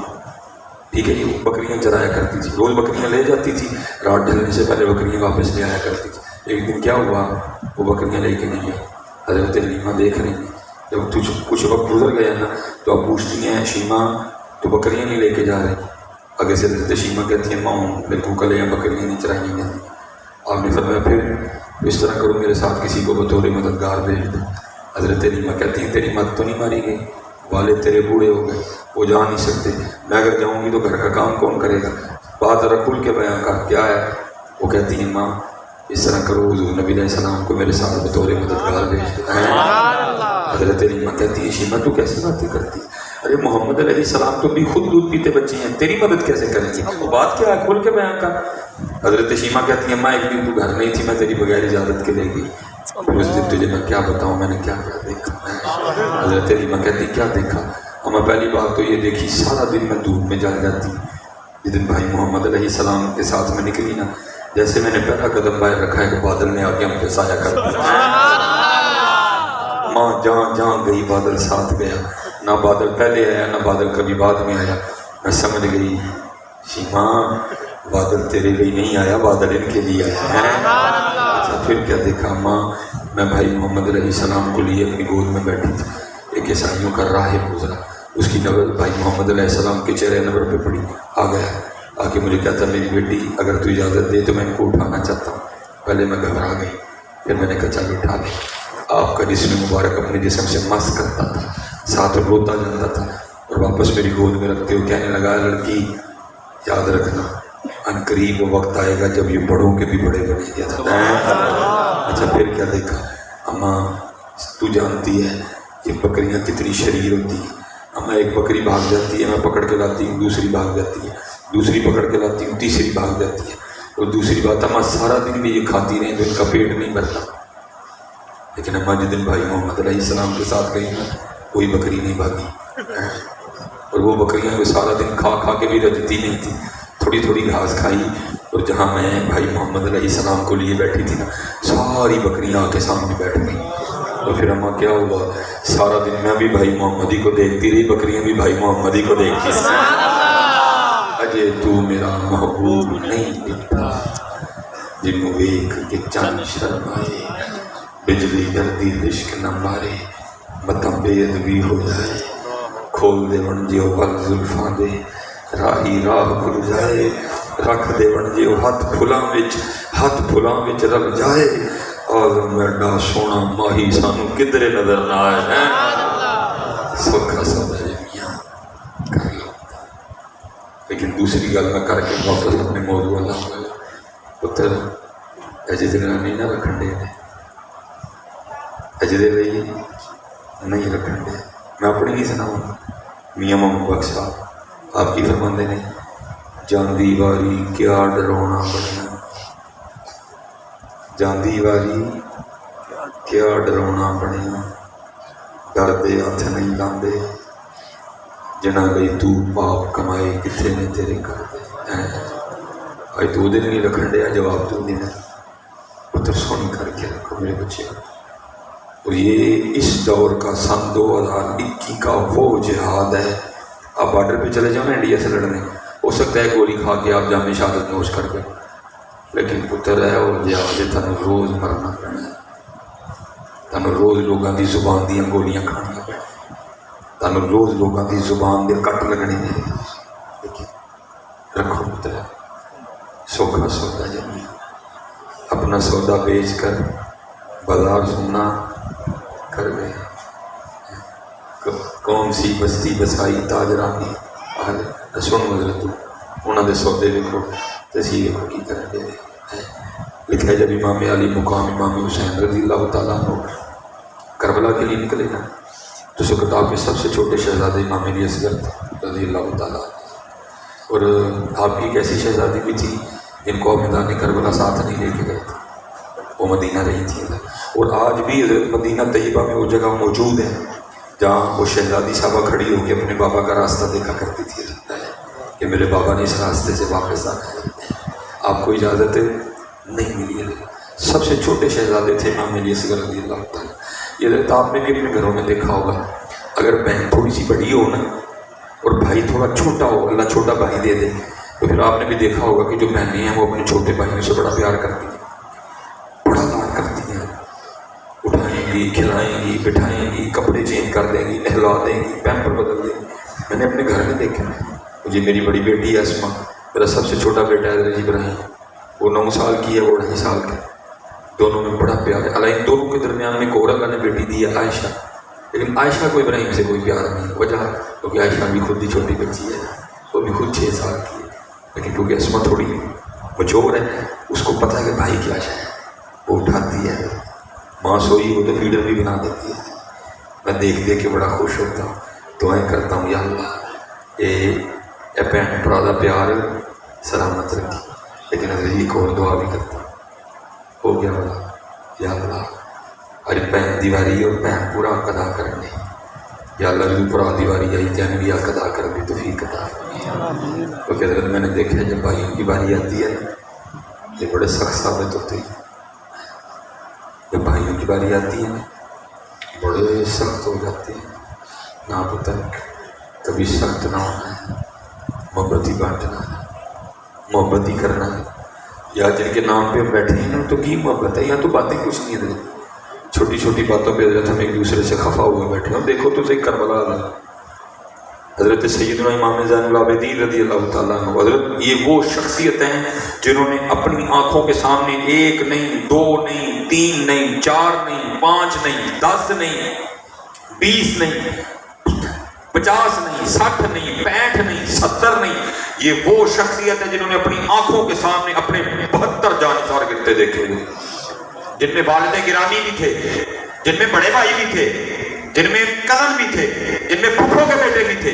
ٹھیک ہے جی، وہ بکریاں چرایا کرتی تھی، روز بکریاں لے جاتی تھی، رات ڈھلنے سے پہلے بکریاں واپس لے آیا کرتی تھی۔ ایک دن کیا ہوا، وہ بکریاں لے کے نہیں گئی، حضرت حلیمہ دیکھ رہی ہیں، جب کچھ وقت گزر گیا نا تو اب پوچھتی ہیں شیمہ تو بکریاں نہیں لے کے جا رہی، آگے سے حضرت شیمہ کہتی ہیں ماں میرے کو کل یہاں بکریاں نہیں چرائیں گی۔ آپ نے فرمایا پھر اس طرح کرو میرے ساتھ کسی کو بطور مددگار بھیج دو۔ حضرت حلیمہ کہتی ہیں تیری مت تو نہیں ماری گئی، والد تیرے بوڑھے ہو گئے، وہ جا نہیں سکتے، میں اگر جاؤں گی تو گھر کا کام کون کرے گا، بات ذرا کھل کے بیان کر کیا ہے۔ وہ کہتی ہیں ماں اس طرح کرو حضور نبی علیہ السلام کو میرے ساتھ بطور مددگار بھیج دو۔ حضرت حلیمہ کہتی ہے شیمہ تو کیسی باتیں کرتی، ارے محمد علیہ السلام تو بھی خود دودھ پیتے بچے ہیں، تیری مدد کیسے کریں گے، وہ بات کیا ہے کھل کے بیان کر۔ حضرت شیمہ کہتی ہیں ماں ایک دن تو گھر نہیں تھی، میں تیری بغیر اجازت کے لے گئی، پھر اس دن تجھے میں کیا بتاؤں میں نے کیا کیا دیکھا۔ حضرت حلیمہ کہتی کیا دیکھا، ہمیں پہلی بات تو یہ دیکھی سارا دن میں دھوپ میں جل جاتی، جس دن بھائی محمد علیہ السلام کے ساتھ میں نکلی نا، جیسے میں نے پہلا قدم باہر رکھا ہے کہ بادل نے آگے ہم پہ سایہ کر دیا، ماں جہاں جہاں گئی بادل ساتھ گیا، نہ بادل پہلے آیا نہ بادل کبھی بعد میں آیا۔ میں سمجھ گئی شیمہ بادل تیرے لیے نہیں آیا، بادل ان کے لیے آیا ہے۔ اچھا پھر کیا دیکھا ماں، میں بھائی محمد علیہ السلام کو لیے اپنی گود میں بیٹھی تھی، ایک عیسائیوں کا راہب گزرا، اس کی نظر بھائی محمد علیہ السلام کے چہرے نظر پہ پڑی، آ گیا، آ کے مجھے کہتا میری بیٹی اگر تو اجازت دے تو میں ان کو اٹھانا چاہتا ہوں۔ پہلے میں گھبرا گئی، پھر میں نے کہا چل اٹھا لے۔ آپ کا جسم مبارک اپنے جسم سے مس کرتا تھا، ساتھ روتا جاتا تھا، اور واپس میری گود میں رکھتے ہوئے کہنے لگا لڑکی یاد رکھنا ان قریب وہ وقت آئے گا جب یہ بڑوں کے بھی بڑے بنے گے۔ اچھا پھر کیا دیکھا، اماں تو جانتی ہے یہ بکریاں کتنی شریر ہوتی ہیں، اماں ایک بکری بھاگ جاتی ہے میں پکڑ کے لاتی ہوں، دوسری بھاگ جاتی ہے، دوسری پکڑ کے لاتی ہوں، تیسری بھاگ جاتی ہے، اور دوسری بات اماں سارا دن بھی یہ کھاتی رہیں تو ان کا پیٹ نہیں بھرتا، لیکن اماں جس دن بھائی محمد علیہ السلام کے ساتھ گئی نا کوئی بکری نہیں بھاگی، اور وہ بکریاں جو سارا دن کھا کھا کے بھی رجتی نہیں تھی، تھوڑی تھوڑی گھاس کھائی، اور جہاں میں بھائی محمد علیہ السلام کو لیے بیٹھی تھی نا ساری بکریاں آ کے سامنے بیٹھ گئی۔ تو پھر اماں کیا ہوا، سارا دن میں بھی بھائی محمدی کو دیکھتی رہی، بکریاں بھی بھائی محمدی کو دیکھتی رہی۔ اجے تو میرا محبوب نہیں دکھتا، جنوں ویکھ کے چند شرمائے، بجلی گردی عشق نہ مارے، متم بے ادبی ہو جائے، کھول دے ونجے پل زلفاں دے، راہی راہ کھل جائے، رکھ دے ونجے ہاتھ پھلاں وچ رل جائے، آزم ایڈا سونا ماہی سانو کدھرے نظر نہ آئے۔ سوکھا سودا جی میاں کر لو، لیکن دوسری گل میں کر کے واپس اپنے موضوع اللہ ہوگا پتر اجے جنانی نہ رکھن دے اجے دے لئی نہیں رکھن دے۔ میں اپنی نہیں سناؤں، میاں محمد بخش صاحب آپ کی فرماندے نے جاندی واری کیا ڈرونا بنیا، جاندی واری کیا ڈرونا بنیا، ڈر دے ہاتھ نہیں لاندے، جنہاں لئی تو پاپ کمائے کتنے نے تیرے کر دے۔ آج تو دن نہیں رکھن دیا، جواب تو دن ہے، پتر سونی کر کے رکھو میرے بچے۔ اور یہ اس دور کا سن 2021 کا وہ جہاد ہے، آپ بارڈر پہ چلے جاؤ نا انڈیا سے لڑنے، ہو سکتا ہے گولی کھا کے آپ جامع شہادت نوش کر گئے، لیکن پتر ہے وہ جہاد ہے تھانوں روز مرنا پڑنا ہے، تھانوں روز لوگوں کی زبان دیاں گولیاں کھانیاں پڑنا، تھانوں روز لوگوں کی زبان دے کٹ لگنے نے، لیکن رکھو پتر سوکھا سودا جمیا، اپنا سودا بیچ کر بازار سننا کر گئے۔ کون سی بستی بسائی تاجرانی اہل سن حضرت انہوں نے سودے لکھو تسی لکھو کی کر دے لکھا ہے جب امام علی مقام امام حسین رضی اللہ تعالیٰ عنہ کربلا کے لیے نکلے نا تو اس کتاب میں سب سے چھوٹے شہزادے امام علی اصغر رضی اللہ تعالیٰ اور آپ کی ایک ایسی شہزادی بھی تھی جن کو میدان کربلا ساتھ نہیں لے کے گئے تھے، وہ مدینہ رہی تھی اور آج بھی مدینہ طیبہ میں وہ جگہ موجود ہے جہاں وہ شہزادی صاحبہ کھڑی ہو کے اپنے بابا کا راستہ دیکھا کرتی تھی کہ میرے بابا نے اس راستے سے واپس آنا ہے، آپ کو اجازت نہیں ملی ہے۔ سب سے چھوٹے شہزادے تھے امام علی اصغر رضی اللہ تعالیٰ۔ یہ حضرت آپ نے بھی اپنے گھروں میں دیکھا ہوگا، اگر بہن تھوڑی سی بڑی ہو نا اور بھائی تھوڑا چھوٹا ہو، اللہ چھوٹا بھائی دے دے، تو پھر آپ نے بھی دیکھا ہوگا کہ جو بہنیں ہیں وہ اپنے چھوٹے بھائیوں سے بڑا پیار کرتی ہیں، بڑا لاڈ کرتی ہیں، اٹھائیں گی، کھلائیں گی، بٹھائیں گی، کپڑے چینج کر دیں گی، نہلا دیں گی، پیمپر بدل دیں گی۔ میں نے اپنے گھر میں دیکھا، مجھے میری بڑی بیٹی ہے اسما، میرا سب سے چھوٹا بیٹا ہے حضرت ابراہیم، وہ 9 سال کی ہے، وہ 2.5 سال کا، دونوں میں بڑا پیار ہے۔ اللہ ان دونوں کے درمیان میں ایک اور اللہ نے بیٹی دی ہے عائشہ، لیکن عائشہ کو ابراہیم سے کوئی پیار نہیں، وجہ کیونکہ عائشہ بھی خود ہی چھوٹی بچی ہے، وہ بھی خود 6 سال کی ہے، لیکن کیونکہ اسما تھوڑی مچور ہے، اس کو پتہ ہے کہ بھائی کیا ہے، وہ اٹھاتی ہے، ماں سوئی وہ تو فیڈر بھی بنا دیتی ہے۔ میں دیکھ کے بڑا خوش ہوتا ہوں، دعائیں کرتا ہوں، یا اللہ اے بہن برا دا پیار سلامت رکھی۔ لیکن حضرت ایک اور دعا بھی کرتا ہوں، ہو گیا والا، یا اللہ ارے بہن دیواری اور بہن پورا حق ادا کرنے، یا اللہ جو پورا دیواری آئی جان بھی حق ادا کر دی توفیق عطا فرمائے۔ کیونکہ حضرت میں نے دیکھا ہے جب بھائیوں کی باری آتی ہے نا یہ بڑے سخت ثابت ہوتے ہیں، جب بھائیوں کی باری آتی ہے نا بڑے سخت ہو جاتے ہیں، نہ پتہ کبھی سخت نہ ہونا ہے، محبت ہی بانٹنا ہے، محبت ہی کرنا ہے۔ یا جن کے نام پہ ہم بیٹھے ہیں نا تو کی محبت ہے، یہاں تو باتیں کچھ نہیں ہیں، چھوٹی چھوٹی باتوں پہ حضرت ہم ایک دوسرے سے خفا ہوئے بیٹھے ہیں۔ دیکھو تو صحیح کربلا ہے، حضرت سیدنا امام زین العابدین رضی اللہ تعالیٰ عنہ، حضرت یہ وہ شخصیت ہیں جنہوں نے اپنی آنکھوں کے سامنے 1 نہیں 2 نہیں 3 نہیں 4 نہیں 5 نہیں 10 نہیں 20 نہیں 50 نہیں 60 نہیں 65 نہیں 70 نہیں، یہ وہ شخصیت ہے جنہوں نے اپنی آنکھوں کے سامنے اپنے 72 جانثار گرتے دیکھے، جن میں والد گرامی بھی تھے، جن میں بڑے بھائی بھی تھے، جن میں کزن بھی تھے، جن میں پھپھو کے بیٹے بھی تھے،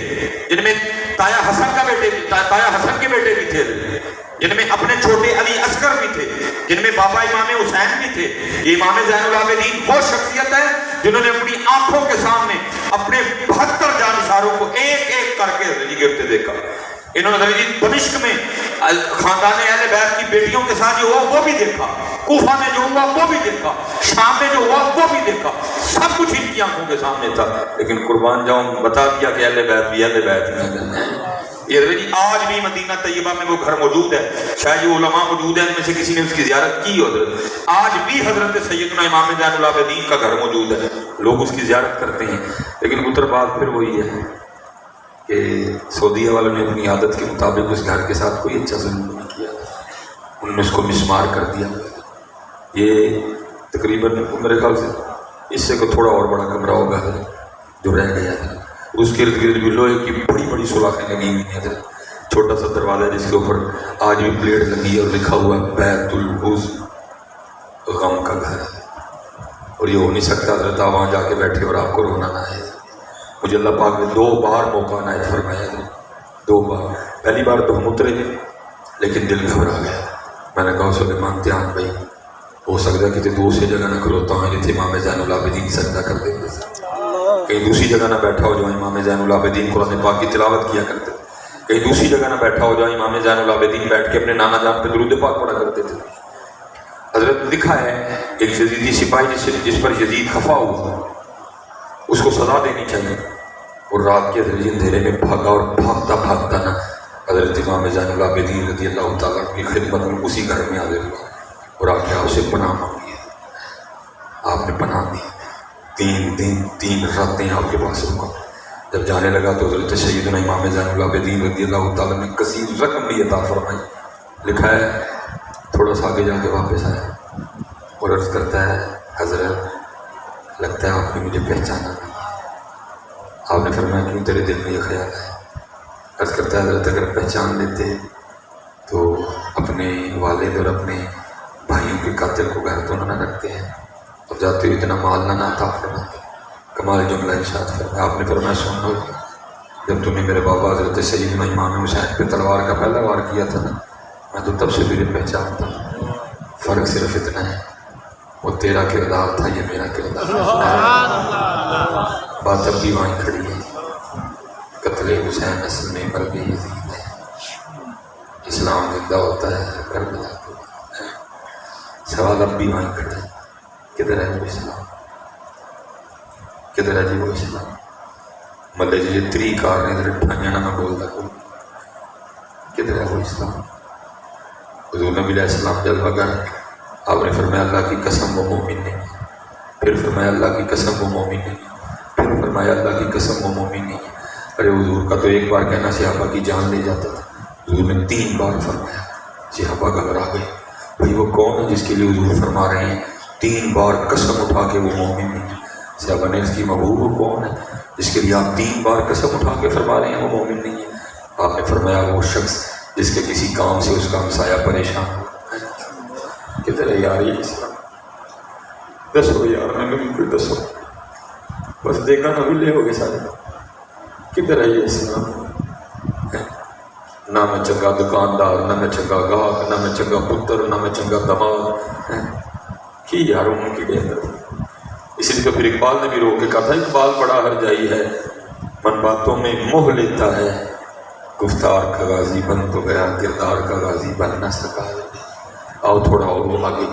جن میں تایا حسن کے بیٹے بھی تھے، جن میں اپنے چھوٹے علی اصغر بھی تھے، جن میں بابا امام حسین بھی تھے۔ یہ امام زین العابدین وہ شخصیت ہے جنہوں نے اپنی آنکھوں کے سامنے اپنے 72 جانثاروں کو ایک ایک کر کے گرتے دیکھا۔ انہوں نے دمشق میں خاندان اہل بیت کی بیٹیوں کے ساتھ جو ہوا وہ بھی دیکھا، کوفہ میں جو ہوا وہ بھی دیکھا، شام میں جو ہوا وہ بھی دیکھا، سب کچھ ان کی آنکھوں کے سامنے تھا، لیکن قربان جاؤں بتا دیا کہ اہل بیت بھی اہل بیت نہیں۔ یہ آج بھی مدینہ طیبہ میں وہ گھر موجود ہے، شاید جو علماء موجود ہیں ان میں سے کسی نے اس کی زیارت کی ہو، حضرت آج بھی حضرت سیدنا امام زین العابدین کا گھر موجود ہے، لوگ اس کی زیارت کرتے ہیں۔ لیکن اتر بات پھر وہی ہے کہ سعودیہ والوں نے اپنی عادت کے مطابق اس گھر کے ساتھ کوئی اچھا ظلم نہیں کیا، انہوں نے اس کو مسمار کر دیا۔ یہ تقریباً میرے خیال سے اس سے کو تھوڑا اور بڑا کمرہ ہوگا جو رہ گیا ہے، اس کے ارد گرد بھی لوہے کی بڑی بڑی سوراخیں لگی ہوئی ہیں، چھوٹا سا دروازہ جس کے اوپر آج بھی پلیٹ لگی ہے اور لکھا ہوا ہے بیت الحزن، غم کا گھر ہے، اور یہ ہو نہیں سکتا حضرت آپ وہاں جا کے بیٹھے اور آپ کو رونا نہ آئے۔ مجھے اللہ پاک نے 2 بار موقع عنایت فرمایا ہے، 2 بار۔ پہلی بار تو ہم اترے لیکن دل گھبرا گیا، میں نے کہا سلیمان دھیان بھائی ہو سکتا ہے کہ دوسری جگہ نہ کھلوتا ہوں جتنے امام زین العابدین سجدہ کر دیں گے، کہیں دوسری جگہ نہ بیٹھا ہو جہاں امام زین العابدین قرآن پاک کی تلاوت کیا کرتے، کہیں دوسری جگہ نہ بیٹھا ہو جہاں امام زین العابدین بیٹھ کے اپنے نانا جان پہ درود پاک پڑھا کرتے تھے۔ حضرت لکھا ہے ایک یزیدی سپاہی جس پر یزید خفا ہوا، اس کو سزا دینی چاہیے، اور رات کے اندھیرے میں بھاگا اور بھاگتا بھاگتا نا حضرت امام زین العابدین رضی اللہ تعالیٰ کی خدمت میں اسی گھر میں حاضر ہوا اور آپ نے آپ سے پناہ مانگی، آپ نے پناہ دی، 3 دن 3 راتیں آپ کے پاس رکا۔ جب جانے لگا تو حضرت سیدنا امام زین العابدین رضی اللہ تعالیٰ نے کثیر رقم بھی عطا فرمائی۔ لکھا ہے تھوڑا سا آگے جا کے واپس آیا اور عرض کرتا ہے حضرت لگتا ہے آپ نے مجھے پہچانا نہیں، آپ نے فرمایا کیوں تیرے دل میں یہ خیال ہے؟ عرض کرتا ہے حضرت اگر پہچان لیتے تو اپنے والد اور اپنے بھائیوں کے قاتل کو گھر تو نہ رکھتے ہیں اور جاتے ہوئے اتنا مال نہ عطا فرماتے. کمال جملہ ارشاد فرمایا. آپ نے فرمایا سن لو، جب تم نے میرے بابا حضرت سیدنا امام حسین پہ تلوار کا پہلا وار کیا تھا نا، میں تو تب سے تجھے پہچانتا ہوں. فرق صرف اتنا ہے، وہ تیرا کردار تھا، یہ میرا کردار ہے. بات اب بھی وہیں کھڑی ہے. قتل حسین اصل میں مرگ یزید ہے. اسلام زندہ ہوتا ہے کربلا کے بعد. سوال اب بھی وہیں کھڑا ہے، کدھر ہے وہ اسلام؟ کدھر ہے جی وہ اسلام؟ مطلب جی یہ تری کار نے ادھر ٹھائیاں نہ میں بولتا کوئی. کدھر ہے وہ اسلام؟ حضور نبی علیہ السلام جلوہ گر. آپ نے فرمایا اللہ کی قسم وہ مومن نہیں ہے. پھر فرمایا اللہ کی قسم وہ مومن نہیں ہے. پھر فرمایا اللہ کی قسم وہ مومن نہیں ہے. ارے حضور کا تو ایک بار کہنا صحابہ کی جان لے جاتا تھا. حضور نے 3 بار فرمایا. صحابہ گھبرا گئے، بھائی وہ کون ہے جس کے لیے حضور فرما رہے ہیں 3 بار قسم اٹھا کے وہ مومن نہیں ہے؟ صحابہ نے اس کی محبوب وہ کون ہے جس کے لیے آپ 3 بار قسم اٹھا کے فرما رہے ہیں وہ مومن نہیں ہے؟ آپ نے فرمایا وہ شخص جس کے کسی کام سے اس کا ہمسایہ پریشان ہو. کدھر ہے یار یہ اسلام؟ دسو یار، ہمیں بالکل دسو. بس دیکھا نہ بھی لے ہوگے سارے. کدھر ہے یہ اسلام؟ نہ میں چنگا دکاندار، نہ میں چنگا گاہک، نہ میں چنگا پتر، نہ میں چنگا دماغ کی یار ان کی بہتر. اس لیے تو پھر اقبال نے بھی روک کے کہا تھا اقبال بڑا ہر جائی ہے، من باتوں میں موہ لیتا ہے، گفتار کا غازی بن تو گیا، کردار کا غازی بن نہ سکا. آؤ تھوڑا اور آگے.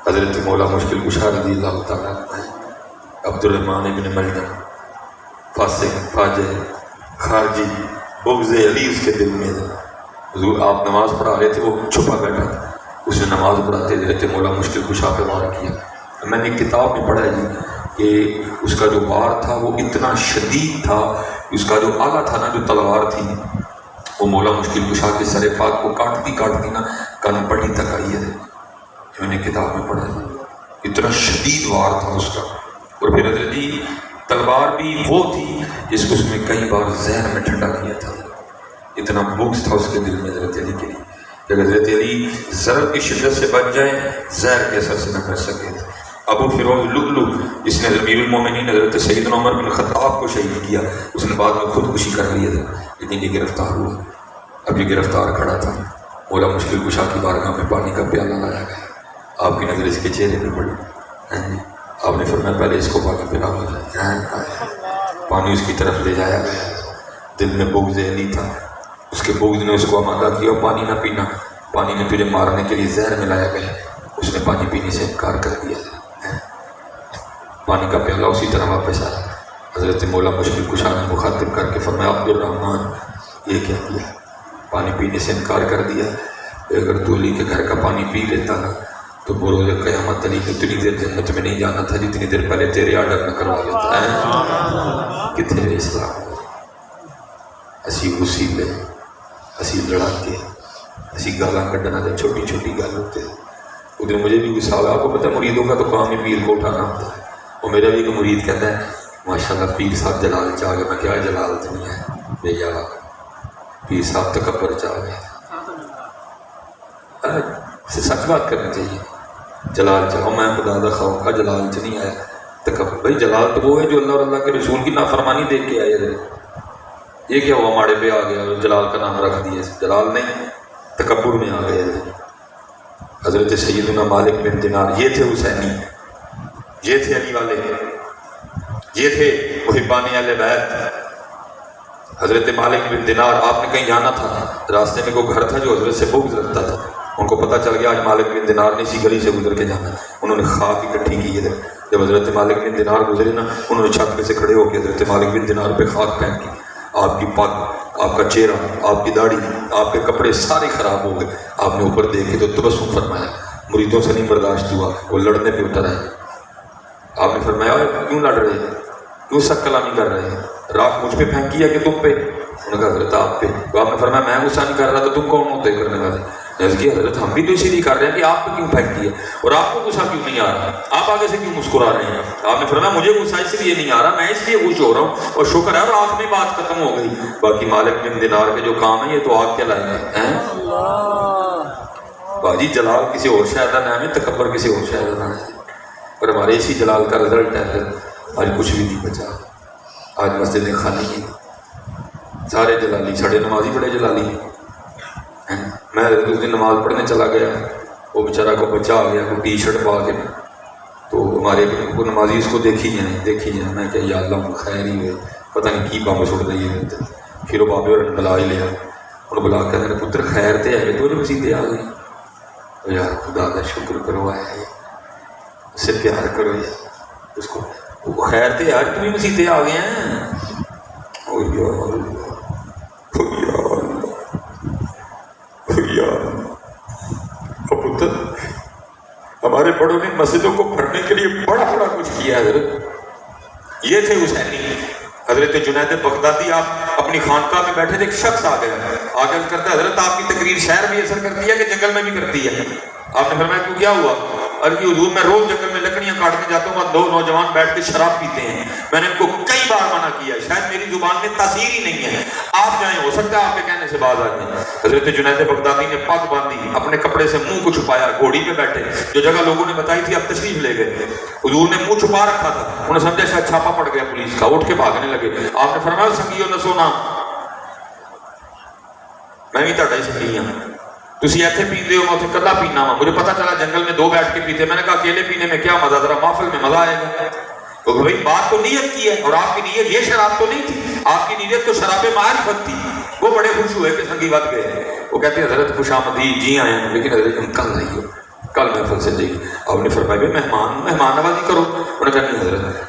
حضرت مولا مشکل کشا رضی اللہ تعالیٰ عبد الرحمن ابن ملجم، فاسق، فاجر، خارجی، بغض علی اس کے دل میں تھا. حضور آپ نماز پڑھا رہے تھے، وہ چھپا بیٹھا تھا. اس نے نماز پڑھاتے حضرت مولا مشکل کشا پہ وار کیا. میں نے ایک کتاب میں پڑھا جی کہ اس کا جو وار تھا وہ اتنا شدید تھا، اس کا جو آلہ تھا نا، جو تلوار تھی، وہ مولا مشکل کشا کے سر پاک کو کاٹتی نا کن پٹی تک آئی ہے. میں نے کتاب میں پڑھا ہے اتنا شدید وار تھا اس کا. اور پھر حضرت جی تلوار بھی وہ تھی جس کو اس میں کئی بار زہر میں ٹھنڈا کیا تھا. اتنا بغض تھا اس کے دل میں حضرت علی کے لیے کہ حضرت علی ضرب کی شدت سے بچ جائیں، زہر کے اثر سے نہ بچ سکے تھے. ابو فیروز لؤلؤ جس نے امیر المومنین حضرت سیدنا عمر بن خطاب کو شہید کیا، اس نے بعد میں خودکشی کر لی تھا، لیکن یہ گرفتار ہوا. اب یہ گرفتار کھڑا تھا. مولا مشکل کشا کی بارگاہ میں پانی کا پیالہ لایا گیا. آپ کی نظر اس کے چہرے پہ پڑی. آپ نے فرمایا پہلے اس کو پانی پلاؤ. پانی اس کی طرف لے جایا گیا. دل میں بغض علی تھا، اس کے بغض نے اس کو آمادہ کیا. پانی نہ پینا، پانی نے تجھے مارنے کے لیے زہر ملایا گیا. اس نے پانی پینے سے انکار کر دیا. پانی کا پیالہ اسی طرح واپس آیا. حضرت مولا مشکل کشا نے مخاطب کر کے فرمایا عبد الرحمن یہ کیا کیا؟ پانی پینے سے انکار کر دیا. اگر تو علی کے گھر کا پانی پی لیتا نا تو بروز قیامت علی کو اتنی دیر جنت میں نہیں جانا تھا جتنی دیر پہلے تیرے آرڈر نہ کروا لیتا ہے. کتنے اسلام اسی مصیبے، اسی لڑا کے، اسی گالاں کڈنا دے، چھوٹی چھوٹی گال ہوتے. ادھر مجھے بھی غصہ آگا. آپ کو پتہ ہے مریدوں کا تو کام ہی پیر کو اٹھانا ہوتا ہے. وہ میرا بھی ایک مرید کہتا ہے ماشاءاللہ پیر صاحب جلال چاہ گئے. میں کیا جلال تو نہیں ہے بے یار، پیر صاحب تکبر چاہ گئے. اسے سچ بات کرنی چاہیے. جلال چاہو میں خدا دا خواہ کا جلال چ نہیں آیا تکبر. بھائی جلال تو وہ ہے جو اللہ اور اللہ کے رسول کی نافرمانی دیکھ کے آئے. یہ کیا ہوا ماڑے پہ آ گیا جلال کا نام رکھ دیا. جلال نہیں، تکبر میں آ گئے. حضرت سیدنا مالک بن دینار یہ تھے حسینی، یہ تھے علی والے، یہ تھے محبان اہل بیت. حضرت مالک بن دینار آپ نے کہیں جانا تھا، راستے میں کوئی گھر تھا جو حضرت سے بغض رکھتا تھا. ان کو پتہ چل گیا آج مالک بن دینار نے اسی گلی سے گزر کے جانا. انہوں نے خاک اکٹھی کی. جب حضرت مالک بن دینار گزرے نا، انہوں نے چھت پہ سے کھڑے ہو کے حضرت مالک بن دینار پہ خاک پھینک کی. آپ کی پگ، آپ کا چہرہ، آپ کی داڑھی، آپ کے کپڑے سارے خراب ہو گئے. آپ نے اوپر دیکھے تو تبسم فرمایا. مریدوں سے نہیں برداشت ہوا، وہ لڑنے پہ اتر آئے. آپ نے فرمایا کیوں لڑ رہے ہیں، کیوں سخت کلامی کر رہے ہیں؟ راکھ مجھ پہ پھینکی ہے کہ تم پہ؟ انہوں نے کہا حضرت آپ پہ. تو آپ نے فرمایا میں غصہ نہیں کر رہا تو تم کون ہوتے کرنے والے؟ کہ حضرت ہم بھی تو اسی لیے کر رہے ہیں کہ آپ کو کیوں پھینکتی ہے اور آپ کو غصہ کیوں نہیں آ رہا, آپ آگے سے کیوں مسکرا رہے ہیں. آپ نے فرمایا مجھے غصہ اس لیے نہیں آ رہا, میں اس لیے خوش ہو رہا ہوں اور شکر ہے رات میں بات ختم ہو گئی. باقی مالک بن دینار کے جو کام ہے یہ تو آگ کے لائے ہیں. باجی جلال کسی اور شاید کا نام ہے, تکبر کسی اور شاید کا نام ہے, پر ہمارے اسی جلال کا رزلٹ ہے. آج کچھ بھی نہیں بچا, آج مسجدیں خالی ہیں, سارے جلالی, ساڑھے نمازی بڑے جلالی ہیں. میں اس دن نماز پڑھنے چلا گیا, وہ بیچارہ کو بچہ آ گیا, وہ ٹی شرٹ پا کے, تو ہمارے کو نمازی اس کو دیکھی جائیں. میں کہ یا اللہ خیر ہی ہوئے, پتہ نہیں کی بم چھوڑ رہی ہے. پھر وہ بابے اور بلا ہی لیا, انہوں بلا کے کہتے ہیں پتر خیر تے ہے تو مسیطے آ گئی. یار خدا کا شکر کرو, آیا ہے اس سے پیار کرو یار, اس کو خیر تے یار تمہیں مسیطے آ گئے ہیں. او یار پتر ہمارے بڑوں نے مسجدوں کو بھرنے کے لیے بڑا بڑا کچھ کیا ہے. حضرت یہ تھے حسینی, حضرت جنید بغدادی, آپ اپنی خانقاہ میں بیٹھے تھے, ایک شخص آ گیا, آگے کرتا ہے حضرت آپ کی تقریر شہر میں اثر کرتی ہے کہ جنگل میں بھی کرتی ہے. آپ نے فرمایا کیوں کیا ہوا؟ اور کہ حضور میں روز جنگل میں لکڑیاں کاٹنے جاتا ہوں, دو نوجوان بیٹھ کے شراب پیتے ہیں, میں نے ان کو کئی بار منع کیا, شاید میری زبان میں تاثیر ہی نہیں ہے, آپ جائیں, ہو سکتا ہے آپ کے کہنے سے باز آ جائیں. حضرت جنید بغدادی نے پگ باندھی, اپنے کپڑے سے منہ کو چھپایا, گھوڑی پہ بیٹھے, جو جگہ لوگوں نے بتائی تھی اب تشریف لے گئے. حضور نے منہ چھپا رکھا تھا, انہوں نے سمجھا شاید چھاپا پڑ گیا پولیس کا, اٹھ کے بھاگنے لگے. آپ نے فرمایا سنگیو نہ سونا, میں بھی تہاڈا ہی سنگی ہوں, تسی ایتھے پیندے ہو, میں اتنے کلا پینا وا. مجھے پتا چلا جنگل میں دو بیٹھ کے پیتے, میں نے کہا اکیلے پینے میں کیا مزہ, ذرا محفل میں مزہ آئے گا. کیونکہ بھائی بات تو نیت کی ہے, اور آپ کی نیت یہ شراب تو نہیں تھی, آپ کی نیت تو شراب معرفت تھی. وہ بڑے خوش ہوئے کہ سنگی ود گئے. وہ کہتے ہیں حضرت خوش آمدید, جی آئے ہیں, لیکن حضرت ہم کل آئیے, کل محفل سے جائیے. آپ نے فرمایا مہمان نوازی کرو. انہوں نے کہا نہیں حضرت,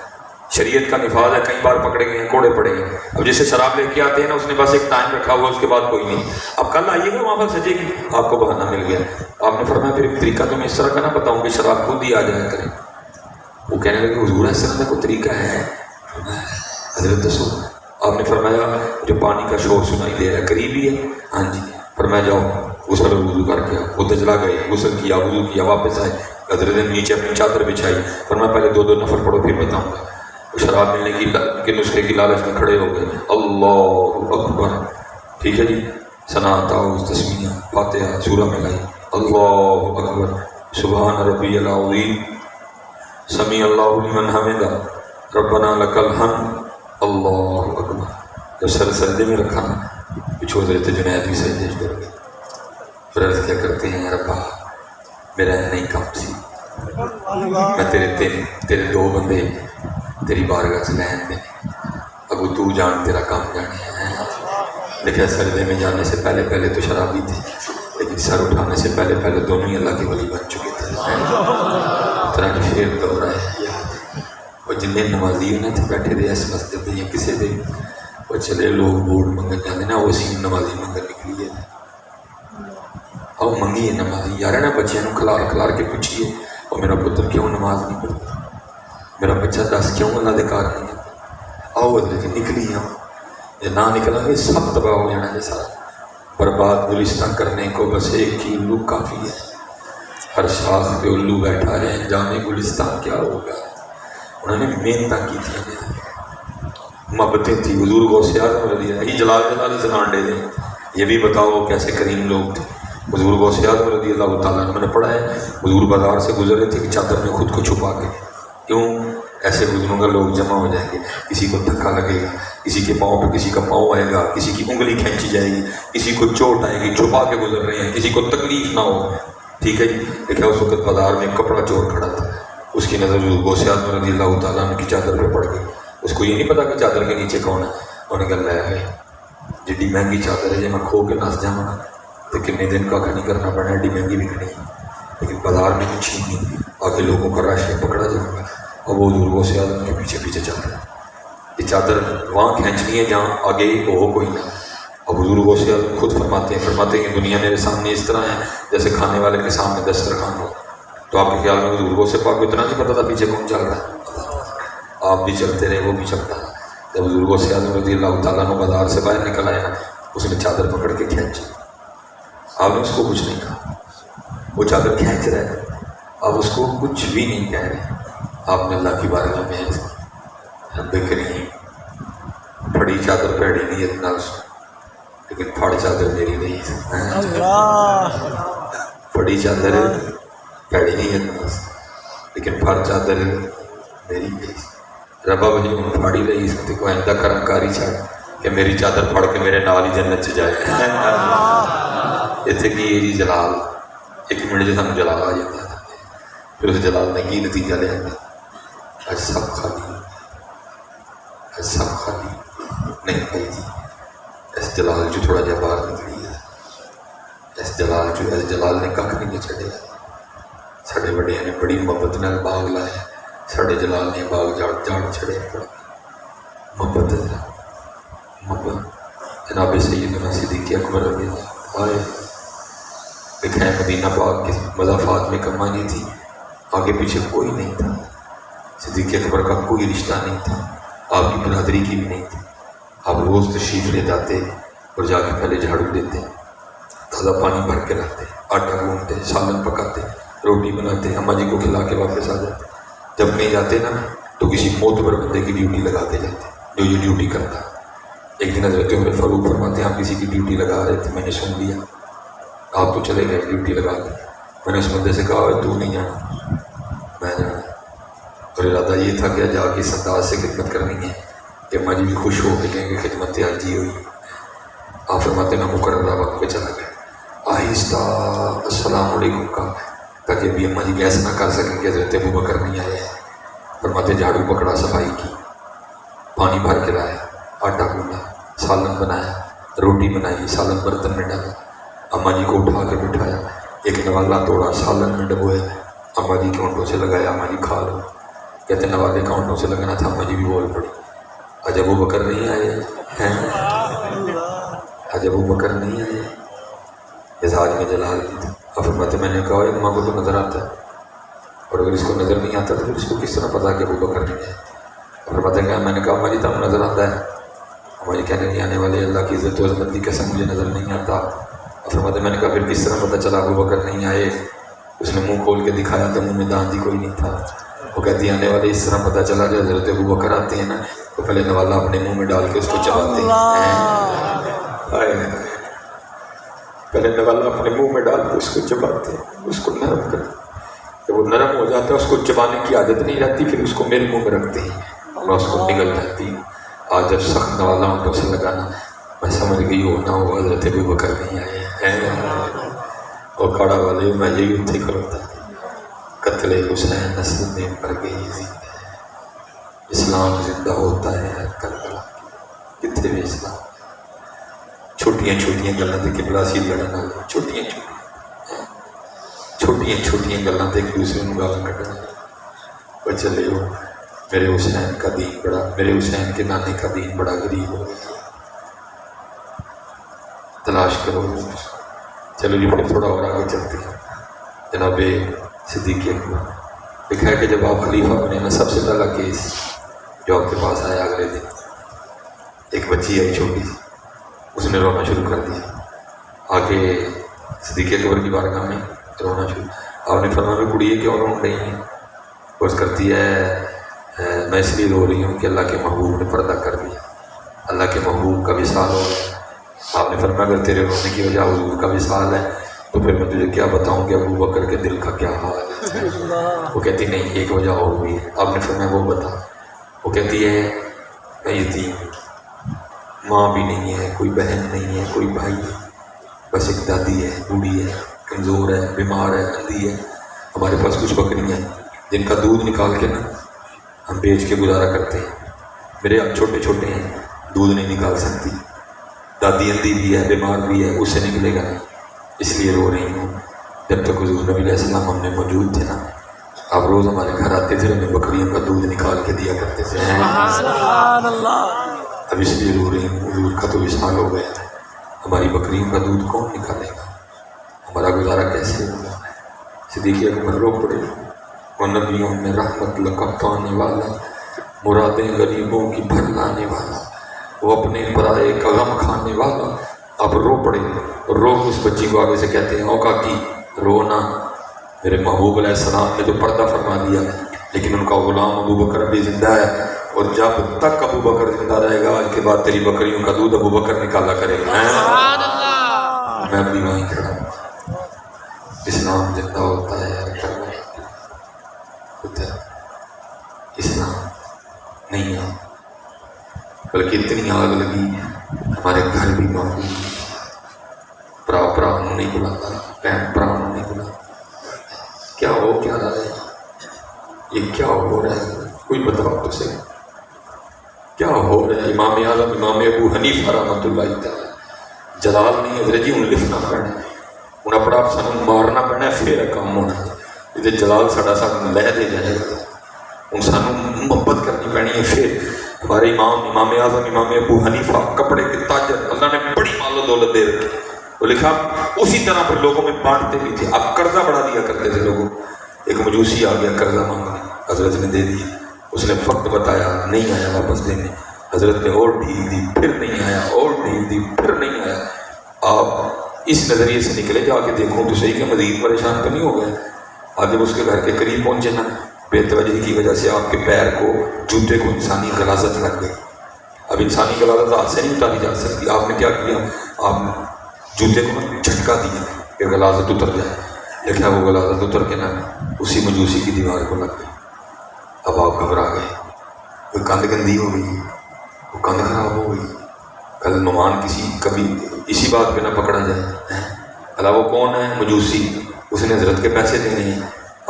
شریعت کا نفاذ ہے, کئی بار پکڑے گئے ہیں, کوڑے پڑے گئے. اب جیسے شراب لے کے آتے ہیں نا, اس نے بس ایک ٹائم رکھا ہوا, اس کے بعد کوئی نہیں. اب کل آئیے گا, وہاں پر سجے گی, آپ کو بہانہ مل گیا. آپ نے فرمایا پھر ایک طریقہ تو میں اس طرح کا نہ بتاؤں کہ شراب خود ہی آ جایا کرے. وہ کہنے لگے حضور ایسا کا کوئی طریقہ ہے؟ حضرت دسو. آپ نے فرمایا جو پانی کا شور سنائی دے رہا ہے قریب ہی ہے. ہاں جی. فرمایا جاؤ غسل وضو کر کے, وہ تجلا گئے, غسل کیا, وضو کیا, واپس آئے. حضرت نے نیچے اپنی چادر بچھائی, فرمایا پہلے دو نفل پڑھو پھر بتاؤں گا. شراب ملنے کے نسخے کی لالچ میں کھڑے ہو گئے. اللہ اکبر, ٹھیک ہے جی, ثنا, تعوذ, تسمیہ, فاتحہ, سورہ ملائی. اللہ اکبر, سبحان ربی العظیم, سمیع اللہ لمن حمدہ, ربنا لک الحمد. اللہ اکبر. جب سر سجدے میں رکھا نا, پچھو حضرت جنید بھی سجدے کر گئے. پھر عرض کیا کرتے ہیں, ربا میرا نہیں کام سی, میں تیرے دو بندے تیری بارگاہ سے لین دے, اگو تو جان تیرا کام جانے ہیں. دیکھا سجدے میں جانے سے پہلے تو شرابی تھے, لیکن سر اٹھانے سے پہلے دونوں ہی اللہ کے ولی بن چکے تھے. طرح پھر دور آیا یاد, وہ جن نمازی انہیں تھے بیٹھے رہے اس مسجد میں, یا کسی دے وہ چلے لوگ ووٹ منگن جانے نا, وہ سی نمازی منگن نکلی ہے. آؤ منگی ہے نمازی, یار نا بچے کھلار کے پوچھیے, اور میرا پتر کیوں نماز نہیں پڑھتا, میرا بچہ دس کیوں اللہ دے کار نہیں ہے. آؤ حضرت جی نکلی ہوں, یہ نہ نکلا گے سب تباہ ہو جانا ہے. سارا برباد گلستان کرنے کو بس ایک ہی الو کافی ہے. ہر شاخ پہ الو بیٹھا ہے, جانے گلستان کیا ہوگا. انہوں نے محنت کی تھی, محبتیں تھی. حضور غوث اعظم رضی اللہ, یہ جلال سنان دے دیں, یہ بھی بتاؤ کیسے کریم لوگ تھے. حضور غوث اعظم رضی اللہ تعالیٰ نے, میں نے پڑھا ہے حضور بازار سے گزر رہے تھے کہ چادر میں خود کو چھپا کے, کیوں ایسے گزروں گا لوگ جمع ہو جائیں گے, کسی کو دھکا لگے گا, کسی کے پاؤں پہ کسی کا پاؤں آئے گا, کسی کی انگلی کھینچی جائے گی, کسی کو چوٹ آئے گی, چھپا کے گزر رہے ہیں, کسی کو تکلیف نہ ہو. ٹھیک ہے جی. دیکھا اس وقت بازار میں کپڑا چور کھڑا تھا, اس کی نظر غوث اعظم رضی اللہ تعالیٰ عنہ کی چادر پہ پڑ گئی. اس کو یہ نہیں پتا کہ چادر کے نیچے کون ہے. انہوں نے کہا لے ہے جی مہنگی چادر ہے, جی میں کھو کے نس جاؤں نا تو کتنے دن کا نہیں کرنا پڑنا, ایڈی مہنگی بکنی, لیکن بازار میں کچھ نہیں, آگے لوگوں کا رش پکڑا جائے گا. اور وہ حضور غوث اعظم کے پیچھے چل رہا ہے. یہ چادر وہاں کھینچنی ہے جہاں آگے ہو کوئی نہ. اب حضور غوث اعظم خود فرماتے ہیں کہ دنیا میرے سامنے اس طرح ہے جیسے کھانے والے کے سامنے دسترخوان ہو. تو آپ کے خیال میں حضور غوث پاک کو اتنا نہیں پتا تھا پیچھے کون چل رہا ہے. آپ بھی چلتے رہے, وہ بھی چلتا رہا. جب حضور غوث اعظم رضی اللہ تعالیٰ عنہ بازار سے باہر نکل آئے نا, اس نے چادر پکڑ کے کھینچی. آپ نے اس کو کچھ نہیں کہا، وہ چادر کھینچ رہا ہے، آپ اس کو کچھ بھی نہیں کہہ رہے. آپ نے اللہ کی بارگاہ میں رب کریم پھڑی چادر پیڑی نیت نہ لیکن پھاڑ چادر میری نہیں، پھڑی چادر پیڑی نیت نہ لیکن پھاڑ چادر میری نہیں. ربا مجھے انہوں پھاڑی رہی اس کو آئندہ کرم کاری چھاڑ کہ میری چادر پھاڑ کے میرے نال ہی جنت چ جائے. اتنے کی جی جلال ایک منٹ جو سانو جلال آ جاتا ہے، پھر اس جلال نے کی نتیجہ لیا، اج سب خالی، اج سب خالی نہیں پائی جی. اس جلال جو تھوڑا جہا باہر نکلی ہے، اس جلال نے کھ نہیں چڑھیا. سارے وڈیاں نے بڑی محبت نال باغ لایا، سارے جلال نے باغ جاڑ چڑھیا. محبت جناب سیدنا صدیق اکبر رضی اللہ آئے دکھائے مدینہ پاک کے مضافات میں کمانی تھی، آگے پیچھے کوئی نہیں تھا. صدیق اکبر کا کوئی رشتہ نہیں تھا، آپ کی برادری کی بھی نہیں تھی. آپ روز تشریف لے جاتے اور جا کے پہلے جھاڑو دیتے، تازہ پانی بھر کے رکھتے، آٹا گوندتے، سالن پکاتے، روٹی بناتے، اماں جی کو کھلا کے واپس آ جاتے. جب کہیں جاتے نا تو کسی معتبر بندے کی ڈیوٹی لگا کے جاتے جو یہ ڈیوٹی کرتا. ایک دن حضرت عمر فاروق فرماتے ہیں آپ کسی کی ڈیوٹی لگا رہے تھے، میں نے سن لیا، آپ تو چلے گئے ڈیوٹی لگا کے. میں نے اس بندے سے کہا تو نہیں جانا، میں جانا. اور ارادہ یہ تھا کہ جا کے اس انداز سے خدمت کرنی ہے کہ اماں جی بھی خوش ہو کے کہیں گے خدمت حاجی ہوئی. آپ فرماتے میں مقررہ وقت پہ چلا گیا، آہستہ السلام علیکم کا، تاکہ ابھی اماں جی گیس نہ کر سکیں کہ حضرت ابو بکر نہیں آئے. فرماتے جھاڑو پکڑا، صفائی کی، پانی بھر کے لایا، آٹا گوندا، سالن بنایا، روٹی بنائی، سالن برتن میں ڈالا، اماں جی کو اٹھا کے بٹھایا، ایک نوالا توڑا، سالن میں ڈبویا، اماں جی کے ہونٹوں سے لگایا، اماں جی کھا لو. کہتے نوالے کا ہونٹوں سے لگانا تھا، اماں جی بھی بول پڑی، آج ابو بکر نہیں آئے ہیں، آج ابو بکر نہیں آئے. مزاج میں جلال بھی تھا. اور فرماتے میں نے کہا اماں کو تو نظر آتا ہے، اور اگر اس کو نظر نہیں آتا تو پھر اس کو کس طرح پتا کہ ابو بکر نہیں ہے. اور فرماتے ہیں میں نے کہا اماں جی تم نظر آتا ہے، اماں جی کہنے نہیں آنے والے، اللہ کی عزت و عظمت کی قسم مجھے نظر نہیں آتا. اور فرماتے میں نے کہا پھر کس طرح پتہ چلا ابو بکر نہیں آئے. اس نے منہ کھول کے دکھایا تو منہ میں دانت ہی کوئی نہیں تھا. وہ کہتی آنے والے اس طرح پتہ چلا جو حضرت ابو بکر آتے ہیں نا تو پہلے نوالا اپنے منہ میں ڈال کے اس کو چباتے ہیں، پہلے نوالا اپنے منہ میں ڈال کے اس کو چباتے ہیں، اس کو نرم کر. جب وہ نرم ہو جاتا ہے اس کو چبانے کی عادت نہیں رہتی، پھر اس کو میرے منہ میں رکھتے ہیں اور اس کو نگل جاتی. آج جب سخت نوالا ہونٹوں سے لگانا میں سمجھ گئی ہو نہ ہو حضرت ابو بکر نہیں آئے ہیں. اور کھڑا والے میں یہی اتنے کھڑوتا قتل حسین نسل میں مر گئی زندہ ہے، اسلام زندہ ہوتا ہے ہر کربلا کتنے بھی اسلام. چھوٹیاں چھوٹیاں گلاں تے قبلہ سی لڑن والے، چھوٹیاں گلاں تے ایک دوسرے کو گالاں کڈن والے. اور چلے ہو میرے حسین کا دین بڑا، میرے حسین کے نانے کا دین بڑا غریب ہو گیا، تلاش کرو. چلو جی پھر تھوڑا اور آگے چلتے ہیں. جناب صدیق اکبر لکھا ہے کہ جب آپ خلیفہ بنے نا سب سے پہلا کیس جو آپ کے پاس آیا اگلے دن، ایک بچی آئی چھوٹی سی، اس نے رونا شروع کر دیا. آگے صدیق اکبر کی بارگاہ میں رونا شروع. آپ نے فرمایا بھی کڑی کیوں رو رہی ہیں؟ وہ کرتی ہے میں اس لیے رو رہی ہوں کہ اللہ کے محبوب نے پردہ کر دیا، اللہ کے محبوب کا وصال ہو گیا. آپ نے فرمایا اگر تیرے رونے کی وجہ حضور کا وصال ہے تو پھر میں تجھے کیا بتاؤں کہ ابو بکر کے دل کا کیا حال ہے. وہ کہتی نہیں ایک وجہ اور بھی ہے. آپ نے فرمایا وہ بتا. وہ کہتی ہے میں یتیم ہوں، ماں بھی نہیں ہے، کوئی بہن نہیں ہے، کوئی بھائی ہے، بس ایک دادی ہے، بوڑھی ہے، کمزور ہے، بیمار ہے، اندھی ہے. ہمارے پاس کچھ بکریاں ہیں جن کا دودھ نکال کے نا ہم بیچ کے گزارا کرتے ہیں. میرے آپ چھوٹے چھوٹے ہیں، دودھ نہیں نکال سکتی، دادی اندھی بھی ہے، بیمار بھی ہے، اس سے نکلے گا نہیں، اس لیے رو رہی ہوں. جب تک حضور نبی علیہ السلام ہم نے موجود تھے نا آپ روز ہمارے گھر آتے تھے، ہمیں بکریوں کا دودھ نکال کے دیا کرتے تھے. اب اس لیے رو رہی ہوں، حضور کا تو وصال ہو گیا، ہماری بکریوں کا دودھ کون نکالے گا، ہمارا گزارا کیسے ہوگا. صدیق اکبر رو پڑے. وہ نبیوں میں رحمت لقب پانے والا، مرادیں غریبوں کی بھر لانے والا، وہ اپنے پرائے کا غم کھانے والا، آپ رو پڑے، رو کے اس بچی کو آگے سے کہتے ہیں او کاکی رو نہ، میرے محبوب علیہ السلام نے تو پردہ فرما دیا، لیکن ان کا غلام ابو بکر بھی زندہ ہے، اور جب تک ابو بکر زندہ رہے گا آج کے بعد تیری بکریوں کا دودھ ابو بکر نکالا کرے گا۔ میں بھی وہیں کھڑا ہوں۔ اسلام زندہ ہوتا ہے اسلام نہیں ہے، بلکہ اتنی آگ لگی ہمارے گھر بھی معمول، برا نہیں بلاتا، بہن برا نہیں بلاتا، کیا ہو کیا رہا ہے، یہ کیا ہو رہا ہے، کوئی بتاؤ تو صحیح کیا ہو رہا ہے۔ امام اعظم امام ابو حنیفہ رحمۃ اللہ تعالی جلال نہیں حضرت جی ہوں لکھنا پڑنا ہوں اپنا آپ سانوں مارنا پڑنا پھر کام ہونا یہ جلال ساڈا سانوں لہ دے جائے گا، ہوں سانوں محبت کرنی پڑنی ہے۔ پھر ہمارے امام اعظم امام ابو حنیفہ کپڑے کے تاجر، اللہ نے بڑی مال و دولت دے رکھی، وہ لکھا اسی طرح پھر لوگوں میں بانٹتے بھی تھے، اب قرضہ بڑھا دیا کرتے تھے لوگوں۔ ایک مجوسی آ گیا قرضہ مانگنے، حضرت نے دے دیا، اس نے وقت بتایا نہیں آیا واپس دینے، حضرت نے اور ڈھیل دی پھر نہیں آیا، اور ڈھیل دی پھر نہیں آیا۔ آپ اس نظریے سے نکلے جا کے دیکھو تو صحیح کہ مزید پریشان تو نہیں ہو گئے۔ آج جب اس کے گھر کے قریب پہنچے نا، بے توجہی کی وجہ سے آپ کے پیر کو جوتے کو انسانی غلاظت لگ گئی۔ اب انسانی غلاظت ہاتھ سے نہیں اتاری جا سکتی، آپ نے کیا کیا، آپ جوتے کو جھٹکا دیا کہ غلاظت اتر جائے، دیکھا وہ غلاظت اتر کے نا اسی مجوسی کی دیوار کو لگ گئی۔ اب آپ گھبرا گئے، کوئی کند گندی ہو گئی، وہ کند خراب ہو گئی، کل مہمان کبھی اسی بات پہ نہ پکڑا جائے۔ اللہ وہ کون ہے؟ مجوسی، اس نے حضرت کے پیسے دینے ہیں۔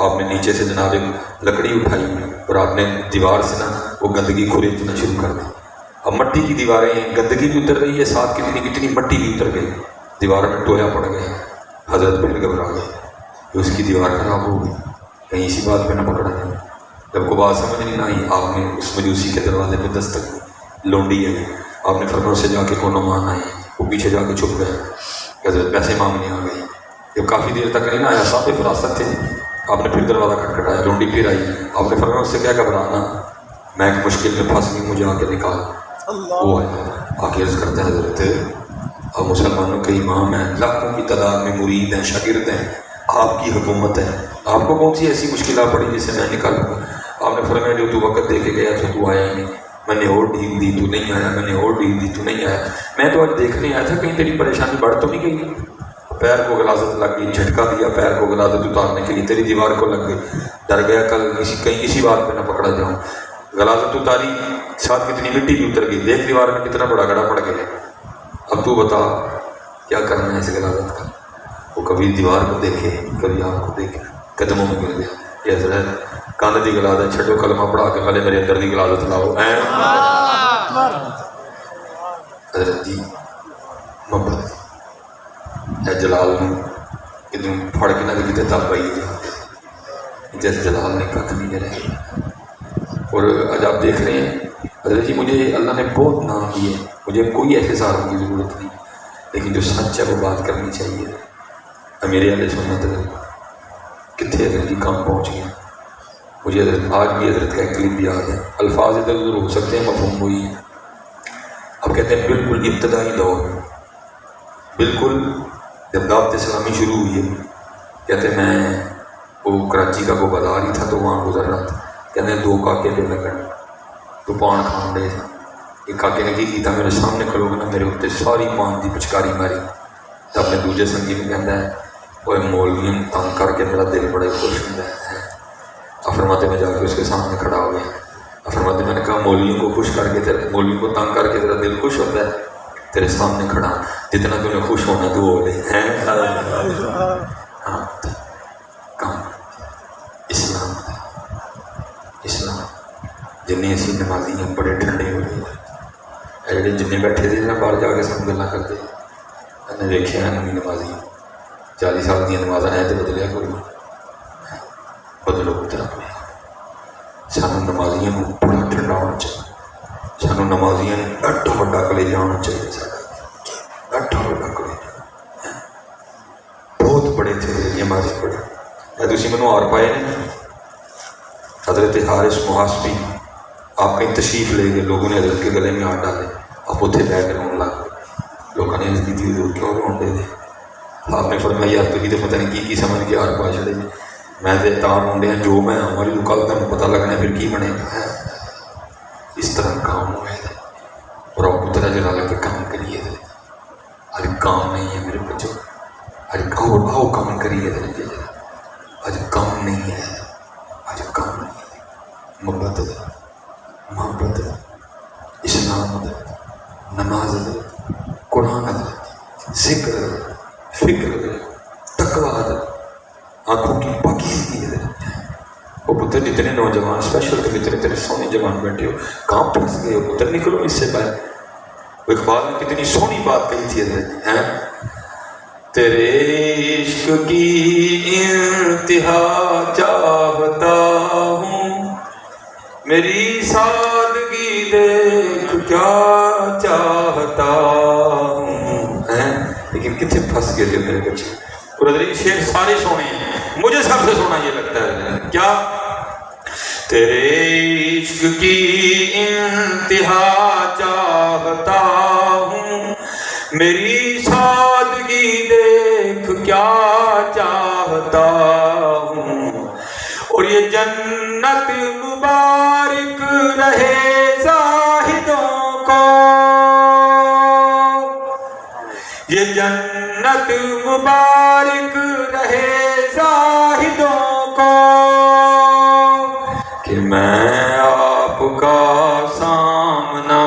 آپ نے نیچے سے جناب ایک لکڑی اٹھائی اور آپ نے دیوار سے نا وہ گندگی کھریدنا شروع کر دی۔ اب مٹی کی دیواریں ہیں، گندگی بھی اتر رہی ہے، ساتھ کتنی مٹی بھی اتر گئی، دیوار میں ٹویا پڑ گیا۔ حضرت پھر گھبرا گئے کہ اس کی دیوار خراب ہو گئی، کہیں اسی بات پہ نہ پکڑا جائے۔ جب کو بات سمجھ نہیں آئی، آپ نے اس مجوسی کے دروازے پہ دستک دی، لونڈی ہے، آپ نے فرمایا سے جا کے کونوں مان آئے، وہ پیچھے جا کے چھپ گئے، حضرت پیسے مانگنے آ گئی۔ جب کافی دیر تک نہیں آیا، صاحب فراست تھے، آپ نے پھر دروازہ کھٹکھٹایا، لونڈی پھر آئی، آپ نے فرمایا اس سے کیا گھبرانا، میں ایک مشکل میں پھنس گئی، مجھے آ کے نکال۔ وہ آیا آ کے عرض کرتے ہیں حضرت آپ مسلمانوں کے امام ہیں، لاکھوں کی تعداد میں مرید ہیں، شاگرد ہیں، آپ کی حکومت ہے، آپ کو کون سی ایسی مشکلات پڑی جس سے میں نکالوں گا؟ آپ نے فرمایا جو تو وقت دے کے گیا تھا تو آیا نہیں، میں نے اور ڈھیل دی تو نہیں آیا، میں نے اور ڈھیل دی تو نہیں آیا، میں تو آج دیکھنے آیا تھا کہیں تیری پریشانی بڑھ تو نہیں گئی؟ پیر کو غلاظت لگ گئی، جھٹکا دیا پیر کو غلاظت اتارنے کے لیے، تیری دیوار کو لگ گئی، ڈر گیا کل کہیں اسی بات پہ نہ پکڑا جاؤں۔ غلاظت اتاری، ساتھ کتنی مٹی بھی اتر گئی، دیکھ دیوار میں کتنا بڑا گڑھا پڑ گیا، اب تو بتا کیا کرنا ہے اس غلاظت کا؟ وہ کبھی دیوار کو دیکھے، کبھی آپ کو دیکھے، قدموں میں گر گیا کہ حضرت کاندھ دی غلاظت چھڈو، کلمہ پڑھا کے پہلے میرے اندر دی غلاظت لاؤ۔ حضرت جی محبت ہے جلال میں ادھر پھڑ کے نہ کتے تب آئی جیسے جلال نے کھ نہیں رہے۔ اور آج آپ دیکھ رہے ہیں حضرت جی مجھے اللہ نے بہت نام دیے، مجھے کوئی ایسے ساروں کی ضرورت نہیں، لیکن جو سچ ہے وہ بات کرنی چاہیے۔ میرے اہل سنت کتنے حضرت جی کام پہنچ گئے، مجھے حضرت آج بھی حضرت کا ایک کلپ یاد ہے، الفاظ ادھر ادھر ہو سکتے ہیں، مفہوم وہی ہے۔ اب کہتے ہیں بالکل ابتدائی دور، بالکل جب دعوت اسلامی شروع ہوئی ہے، کہتے میں وہ کراچی کا وہ بازار ہی تھا تو وہاں گزر رہا تھا، کہتے ہیں دو کاکے پہ لگن تو پان کھان دے، ایک کاکے نے کی کیتا میرے سامنے کھلو گے نا میرے اتنے ساری پان دی پچکاری ماری، تو اپنے دوجے سنگی میں کہتا ہے وہ مولوی تنگ کر کے میرا دل بڑے خوش ہوتا ہے۔ فرماتے میں جا کے اس کے سامنے کھڑا ہو گیا، فرماتے میں نے کہا مولویوں کو خوش کر کے تیرے مولوی کو تنگ کر کے تیرا دل خوش ہوتا ہے، تیرے سامنے کھڑا جتنا تو نے خوش ہونا تو ہو لے ہاں کام اسلام اسلام جنہیں اسی نمازی ہیں بڑے ٹھنڈے ہو رہے ہیں، جنہیں بیٹھے تھے نا باہر جا کے سب گلا کرتے میں نے دیکھے ہیں نمی نمازی 40 سال دیا نمازاں ہے تو بدلیا کوئی بدلو پتر اپنے سانو نمازیاں بڑا ٹھنڈا ہونا چاہیے، سانو نمازیاں ایڈا بڑا کلیجہ ہونا چاہیے، سارا ایڈا بڑا کلیجہ بہت بڑے تھے یہ ہمارے بڑے ہے تھی مینوں اور پائے نے حضرت حارث محاسبی آپ کہیں تشریف لے گئے، لوگوں نے حضرت کے گلے میں ہاتھ ڈالے، آپ اتنے بہ کے رون لگ گئے، لوگوں نے عرض کی تھی کیوں روندے دے؟ آپ نے فرمایا یار تھی تو پتہ نہیں کی سمجھ کے آر پا چڑے میں تو تاں روندے ہیں جو میں ہماری تو کل تمہیں پتہ لگنا پھر کی بنے گا. اس طرح کام ہوئے تھے اور آپ پتہ جلا لگ کے کام کریے تھے. آج کام نہیں ہے میرے بچوں، آج آؤ کام کریے تھے. آج کام نہیں ہے، آج کام نہیں ہے. محبت محبت اسلام نماز قرآن ذکر فکر تقویٰ آنکھوں کی پاکیزگی ہے. وہ پتر جتنے نوجوان اسپیشل کے اتنے اتنے سونے جوان بیٹھے ہو کہاں پھنس گئے ہو پتر، نکلو اس سے باہر. اقبال نے کتنی سونی بات کہی تھی ہیں، تیرے عشق کی انتہا چاہتا ہوں، میری سادگی دیکھ کیا چاہتا ہوں. لیکن کتنے پھنس گئے تھے میرے بچے. اور شعر سارے سونے ہیں، مجھے سب سے سونا یہ لگتا ہے کیا، تیرے عشق کی انتہا چاہتا ہوں، میری سادگی دیکھ کیا چاہتا ہوں. اور یہ جنت مبارک رہے زاہدوں کو، یہ جنت مبارک رہے زاہدوں کو، کہ میں آپ کا سامنا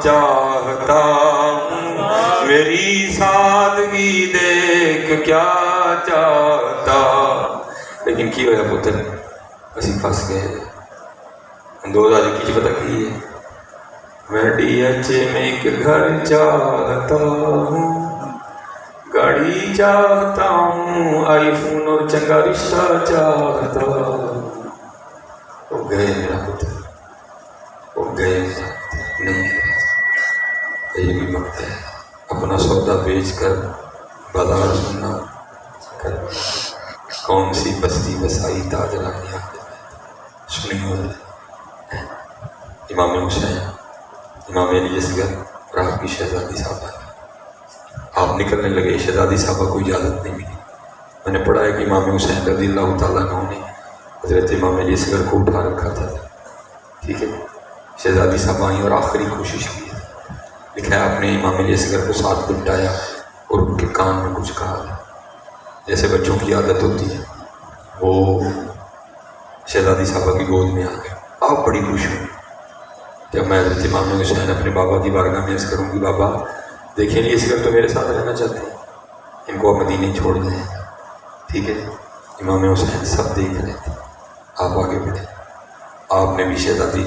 چاہتا ہوں، میری سادگی دیکھ کیا چاہتا. لیکن کی ہوا پتر اسی پھنس گئے. اندوز آج کی پتہ کی ہے، میں ڈی ایچ میں ایک گھر چاہتا ہوں، گاڑی چاہتا ہوں، آئی فون اور چنگا رشتہ چاہتا ہوں. وہ گئے میرا پتر، وہ گئے نہیں. یہ بھی وقت ہے اپنا سودا بیچ کر بازار سننا کر. کون سی بستی بسائی تاجرانی سنی ہو. امام حسین امام علی اصغر اور آپ کی شہزادی صاحبہ، آپ نکلنے لگے، شہزادی صاحبہ کو اجازت نہیں ملی. میں نے پڑھا ہے کہ امام حسین رضی اللہ تعالیٰ عنہ نے حضرت امام علی اصغر کو اٹھا رکھا تھا. ٹھیک ہے، شہزادی صاحبہ آئیں اور آخری کوشش کی. لکھا ہے آپ نے امام علی اصغر کو ساتھ لپٹایا اور ان کے کان میں کچھ کہا. جیسے بچوں کی عادت ہوتی ہے، وہ شہزادی صاحبہ کی گود میں آ گئے. آپ بڑی خوش ہوئی. جب میں حضرت امام حسین اپنے بابا کی بارگاہ میں عرض کروں گی، بابا دیکھیں یہ اصغر تو میرے ساتھ رہنا چاہتے ہیں، ان کو آپ مدینے چھوڑ دیں. ٹھیک ہے، امام حسین سب دیکھ رہے تھے. آپ آگے بڑھے. آپ نے بھی شہزادی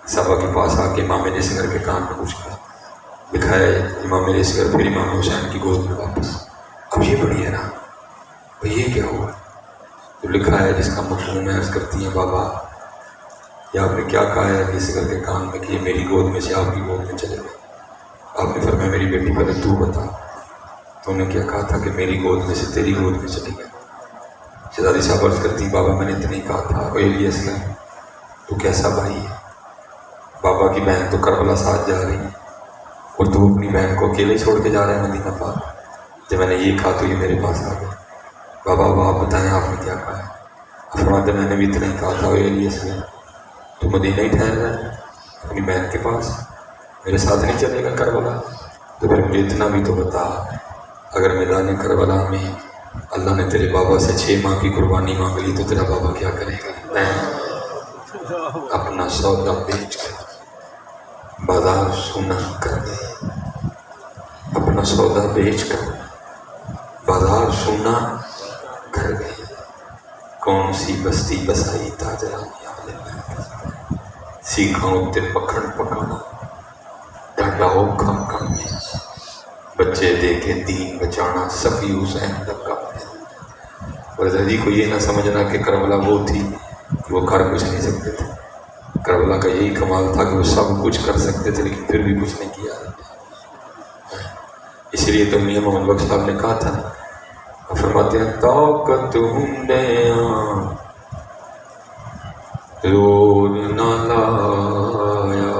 صاحبہ کے پاس آ کے امام علی اصغر کے کان میں کچھ کہا. لکھا ہے امام علی اصغر پھر امام حسین کی گود میں واپس. اب یہ بڑی ہے نا، یہ کیا ہوا؟ تو لکھا ہے جس کا مفہوم ہے، عرض کرتی ہیں بابا یہ آپ نے کیا کہا ہے اصغر کے کان میں کہ میری گود میں سے آپ کی گود میں چلے گئے. آپ نے فرمایا میری بیٹی پہلے تو بتا، تو نے کیا کہا تھا کہ میری گود میں سے تیری گود میں چلے گئے. شہزادی صاحب عرض کرتی بابا میں نے اتنا ہی کہا تھا. یہ اصغر تو کیسا بھائی ہے؟ بابا کی بہن تو کربلا ساتھ جا رہی ہے اور تو اپنی بہن کو اکیلے چھوڑ کے جا رہے ہیں مدینہ پاک. جب میں نے یہ کہا تو یہ میرے پاس آ گئے. بابا آپ بتائیں آپ نے کیا کہا ہے؟ فرماتے میں نے بھی اتنا ہی کہا تھا. یہ اصغر تو مدینہ ہی ٹھہر رہا ہے اپنی بہن کے پاس، میرے ساتھ نہیں چلے گا کربلا؟ تو پھر مجھے اتنا بھی تو بتا، اگر میدان کربلا میں اللہ نے تیرے بابا سے 6 ماہ کی قربانی مانگ لی تو تیرا بابا کیا کرے گا؟ میں اپنا سودا بیچ کر بازار سونا کر گئے. اپنا سودا بیچ کر بازار سونا کر گئے. کون سی بستی بسائی تاجرانی سیکھا اتنے مکھن پکانا، ڈانڈا اوکھا کام، بچے دیکھے دین بچانا، صفی حسین لگا. اور جی کو یہ نہ سمجھنا کہ کربلا وہ تھی کہ وہ کر کچھ نہیں سکتے تھے. کربلا کا یہی کمال تھا کہ وہ سب کچھ کر سکتے تھے لیکن پھر بھی کچھ نہیں کیا. اس لیے تو میاں محمد بخش صاحب نے کہا تھا، فرماتے ہیں طاقت ہوں زور نہ لایا.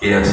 KFC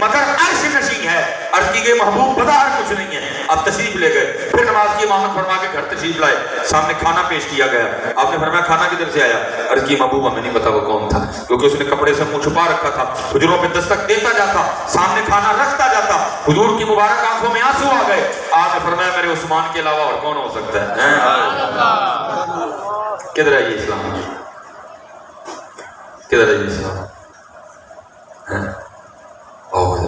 مگر عرش نشین ہے. عرض کی گئی محبوب باہر کچھ نہیں ہے. آپ تشریف لے گئے. پھر نماز کی امامت فرما کے گھر تشریف لائے. سامنے کھانا پیش کیا گیا. آپ نے فرمایا کھانا کدھر سے آیا؟ عرض کی محبوب ہمیں نہیں پتا وہ کون تھا, کیونکہ اس نے کپڑے سے منہ چھپا رکھا تھا. حجروں پہ دستک دیتا جاتا, سامنے کھانا رکھتا جاتا. حضور کی مبارک آنکھوں میں آنسو آ گئے. آپ نے فرمایا میرے عثمان کے علاوہ اور کون ہو سکتا ہے؟ کدھر ہے یہ اسلام؟ کدھر ہے یہ اسلام؟ اور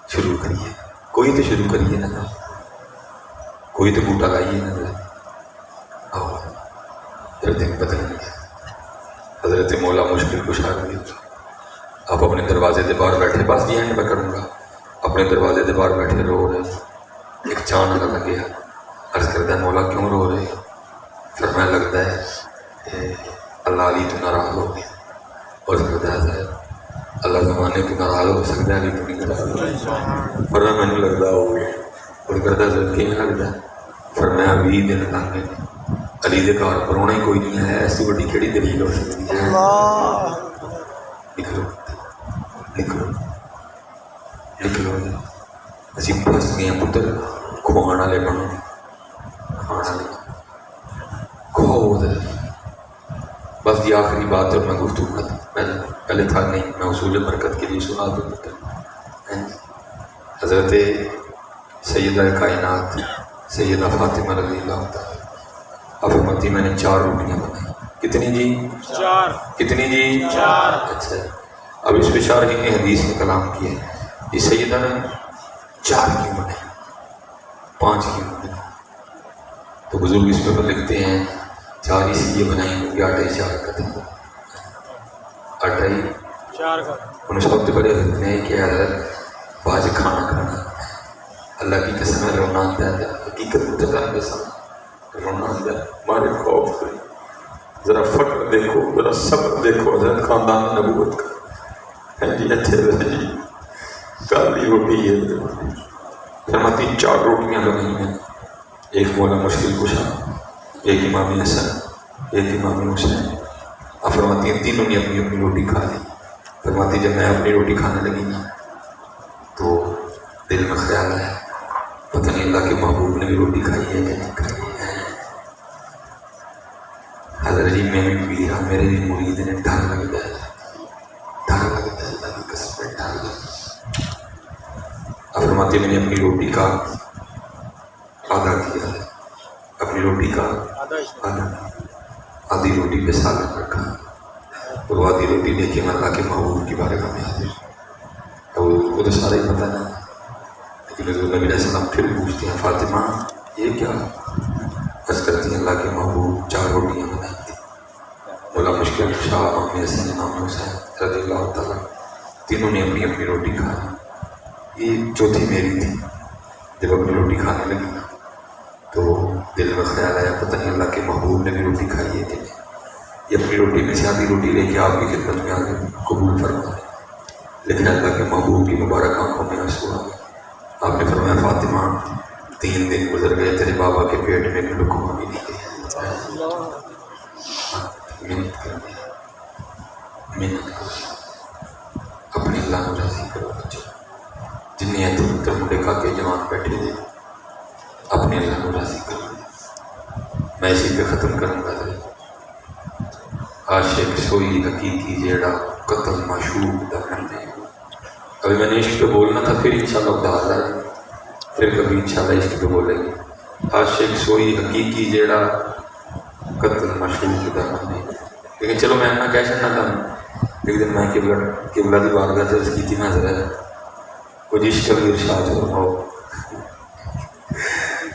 شروع کریے, کوئی تو شروع کریے نا, کوئی تو بوٹا لائیے نا. اور پھر دن بدل گیا. حضرت مولا مشکل کشا ہوئی. آپ اپنے دروازے دے باہر بیٹھے, بس یہ اینڈ میں کروں گا. اپنے دروازے دے باہر بیٹھے رو رہے. ایک چاند نہ لگیا. عرض کرتا ہے مولا کیوں رو رہے؟ فرمایا لگتا ہے کہ اللہ علی تو ناراض ہو گیا. اور کرتا ہے اللہ زمانے تو ناراض ہو سکتا ہے, علی تو نہیں ناراض. فرمایا میں نہیں لگتا ہو گیا. اور کرتا ہے کیوں لگتا ہے؟ فرمایا 20 دن لگ گئے علی دے گھر پر ہونا ہی کوئی نہیں ہے. ایسی بڑی کیڑی دلیل ہو سکتی ہے؟ نکلو نکلو نکلو. اسی پھنس گئے پتر کھوان والے بنو, کھان والے کھو. بس یہ آخری بات اور میں گفتگو ختم. پہلے تھا نہیں, میں اصول برکت کے لیے سنا دوں. حضرت سیدہ کائنات سیدہ فاطمہ رضی اللہ تعالیٰ آپ فرماتی میں نے 4 روٹیاں بنائی. کتنی جی؟ 4. کتنی جی؟ 4. اچھا, اب اس پہ شارحین نے حدیث میں کلام کیا ہے. اس سیدہ نے 4 کیوں بنائی, 5 کیوں بنائی؟ تو بزرگ اس پہ لکھتے ہیں 4 اس لیے بنائی کیونکہ آٹا ہی 4 کا تھا. آٹا ہی 4 کا. انہیں سب سے بڑے حضرت نے کیا حضرت باج کھانا کھانا اللہ کی قسم ہے رونا آتا ہے. حقیقت متدان بسا رونا آتا ہے. ہمارے خوف کریں, ذرا فقر دیکھو, ذرا صبر دیکھو حضرت خاندان نبوت کا ہے جی. اچھے جی کالی روٹی ہے. فرماتی 4 روٹیاں بنائی ہیں. ایک مولا مشکل کشا, ایک امام حسن, ایک امام حسین. آپ فرماتی ہیں تینوں نے اپنی اپنی روٹی کھا لی. فرماتی جب میں اپنی روٹی کھانے لگی نا تو دل میں خیال آیا پتہ نہیں اللہ کے محبوب نے بھی روٹی کھائی ہے کہ نہیں کھائی ہے. حضرت جی میں بھی پی رہا, میرے بھی مرید نے ڈر لگتا ہے, ڈر لگتا ہے اللہ کی قسم پہ ڈر لگتا ہے. آپ فرماتی میں نے اپنی روٹی کا آدھا کیا ہے, اپنی روٹی کا آدھا, آدھی روٹی پہ سالن رکھا اور آدھی روٹی لے کے میں اللہ کے محبوب کی بارگاہ میں حاضر. اب ان کو تو سارا ہی پتہ نہیں, لیکن حضور نبی علیہ السلام پھر پوچھتے ہیں فاطمہ یہ کیا؟ بس کرتی ہیں اللہ کے محبوب 4 روٹیاں بنائی تھی. مولا مشکل شاہ امام حسین امام حسین رضی اللہ تعالیٰ تینوں نے اپنی اپنی روٹی کھا لی. یہ چوتھی میری تھی. جب اپنی روٹی کھانے لگی نا تو دل میں خیال آیا پتہ نہیں اللہ کے محبوب نے بھی روٹی کھائی ہے کہ نہیں. یہ اپنی روٹی میں سے آدھی روٹی لے کے آپ کی خدمت میں آ گئے قبول فرما لیں. لیکن اللہ کے محبوب کی مبارک آنکھوں میں آنسو آ گئے. آپ نے فرمایا فاطمہ 3 دن گزر گئے تیرے بابا کے پیٹ میں بھی لقمہ بھی نہیں گئی. محنت کر دی, محنت کرو, اپنے اللہ کو راضی کرو. بچے جنہیں ادھر ادھر مڑے کھا کے جوان بیٹھے تھے اپنے اللہ کو راضی کرو. میں اسی پہ ختم کروں گا. عاشق سوئی حقیقی جیڑا قتل معشوق دا کرنے. ابھی میں نے عشق پہ بولنا تھا, پھر انشاءاللہ ادھار ہے, پھر کبھی انشاءاللہ عشق پہ بولیں گے. عاشق سوئی حقیقی جیڑا قتل معشوق دا کرنے. لیکن چلو میں اپنا کہہ سکتا تھا. ایک دن میں قبلہ دی بارگاہ سے عرض کی تھی, میں حضرت کچھ عشق کا بھی ارشاد فرماؤ.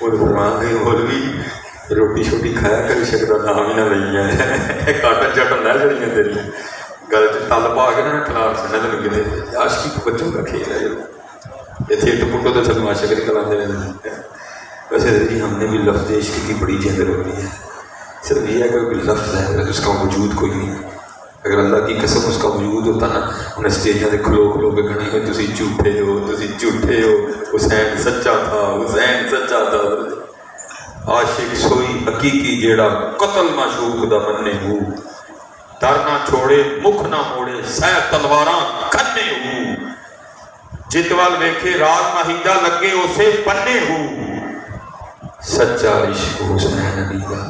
وہ فرمان گئی مولوی روٹی شوٹی کھایا کر عشق کا نام ہی نہ لئی ہے. کاٹن چاٹن لے جڑی ہیں تیری گل تل پا کے نا کھلار سے نہ لگے تھے. عاشقی تو بچوں کا کھیل ہے. یہ تھیٹر پٹو تو سب عاشق نہیں کراتے ہیں. ویسے جی ہم نے بھی لفظ عشق کی بڑی جندر ہونی ہے. صرف یہ ہے کہ کوئی لفظ ہے اس کا وجود کوئی نہیں. اگر اللہ کی قسم اس کا وجود ہوتا نا انہیں اسٹیجوں سے کھلو کھلو کے گنے ہوئے تسی جھوٹے ہو, تسی جھوٹے ہو, حسین سچا تھا, حسین سچا تھا. عاشق سوئی حقیقی جیڑا قتل معشوق دا مننے ہو. در نہ چھوڑے مکھ نہ موڑے سہ تلواراں کھنے ہوں جتوال ویکھے راز مہیدہ لگے اسے پنے ہوں سچا عشق حسین علی کا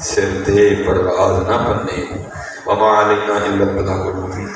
سر دے پر راز نہ پنے وما علینا الا البلاغ المبین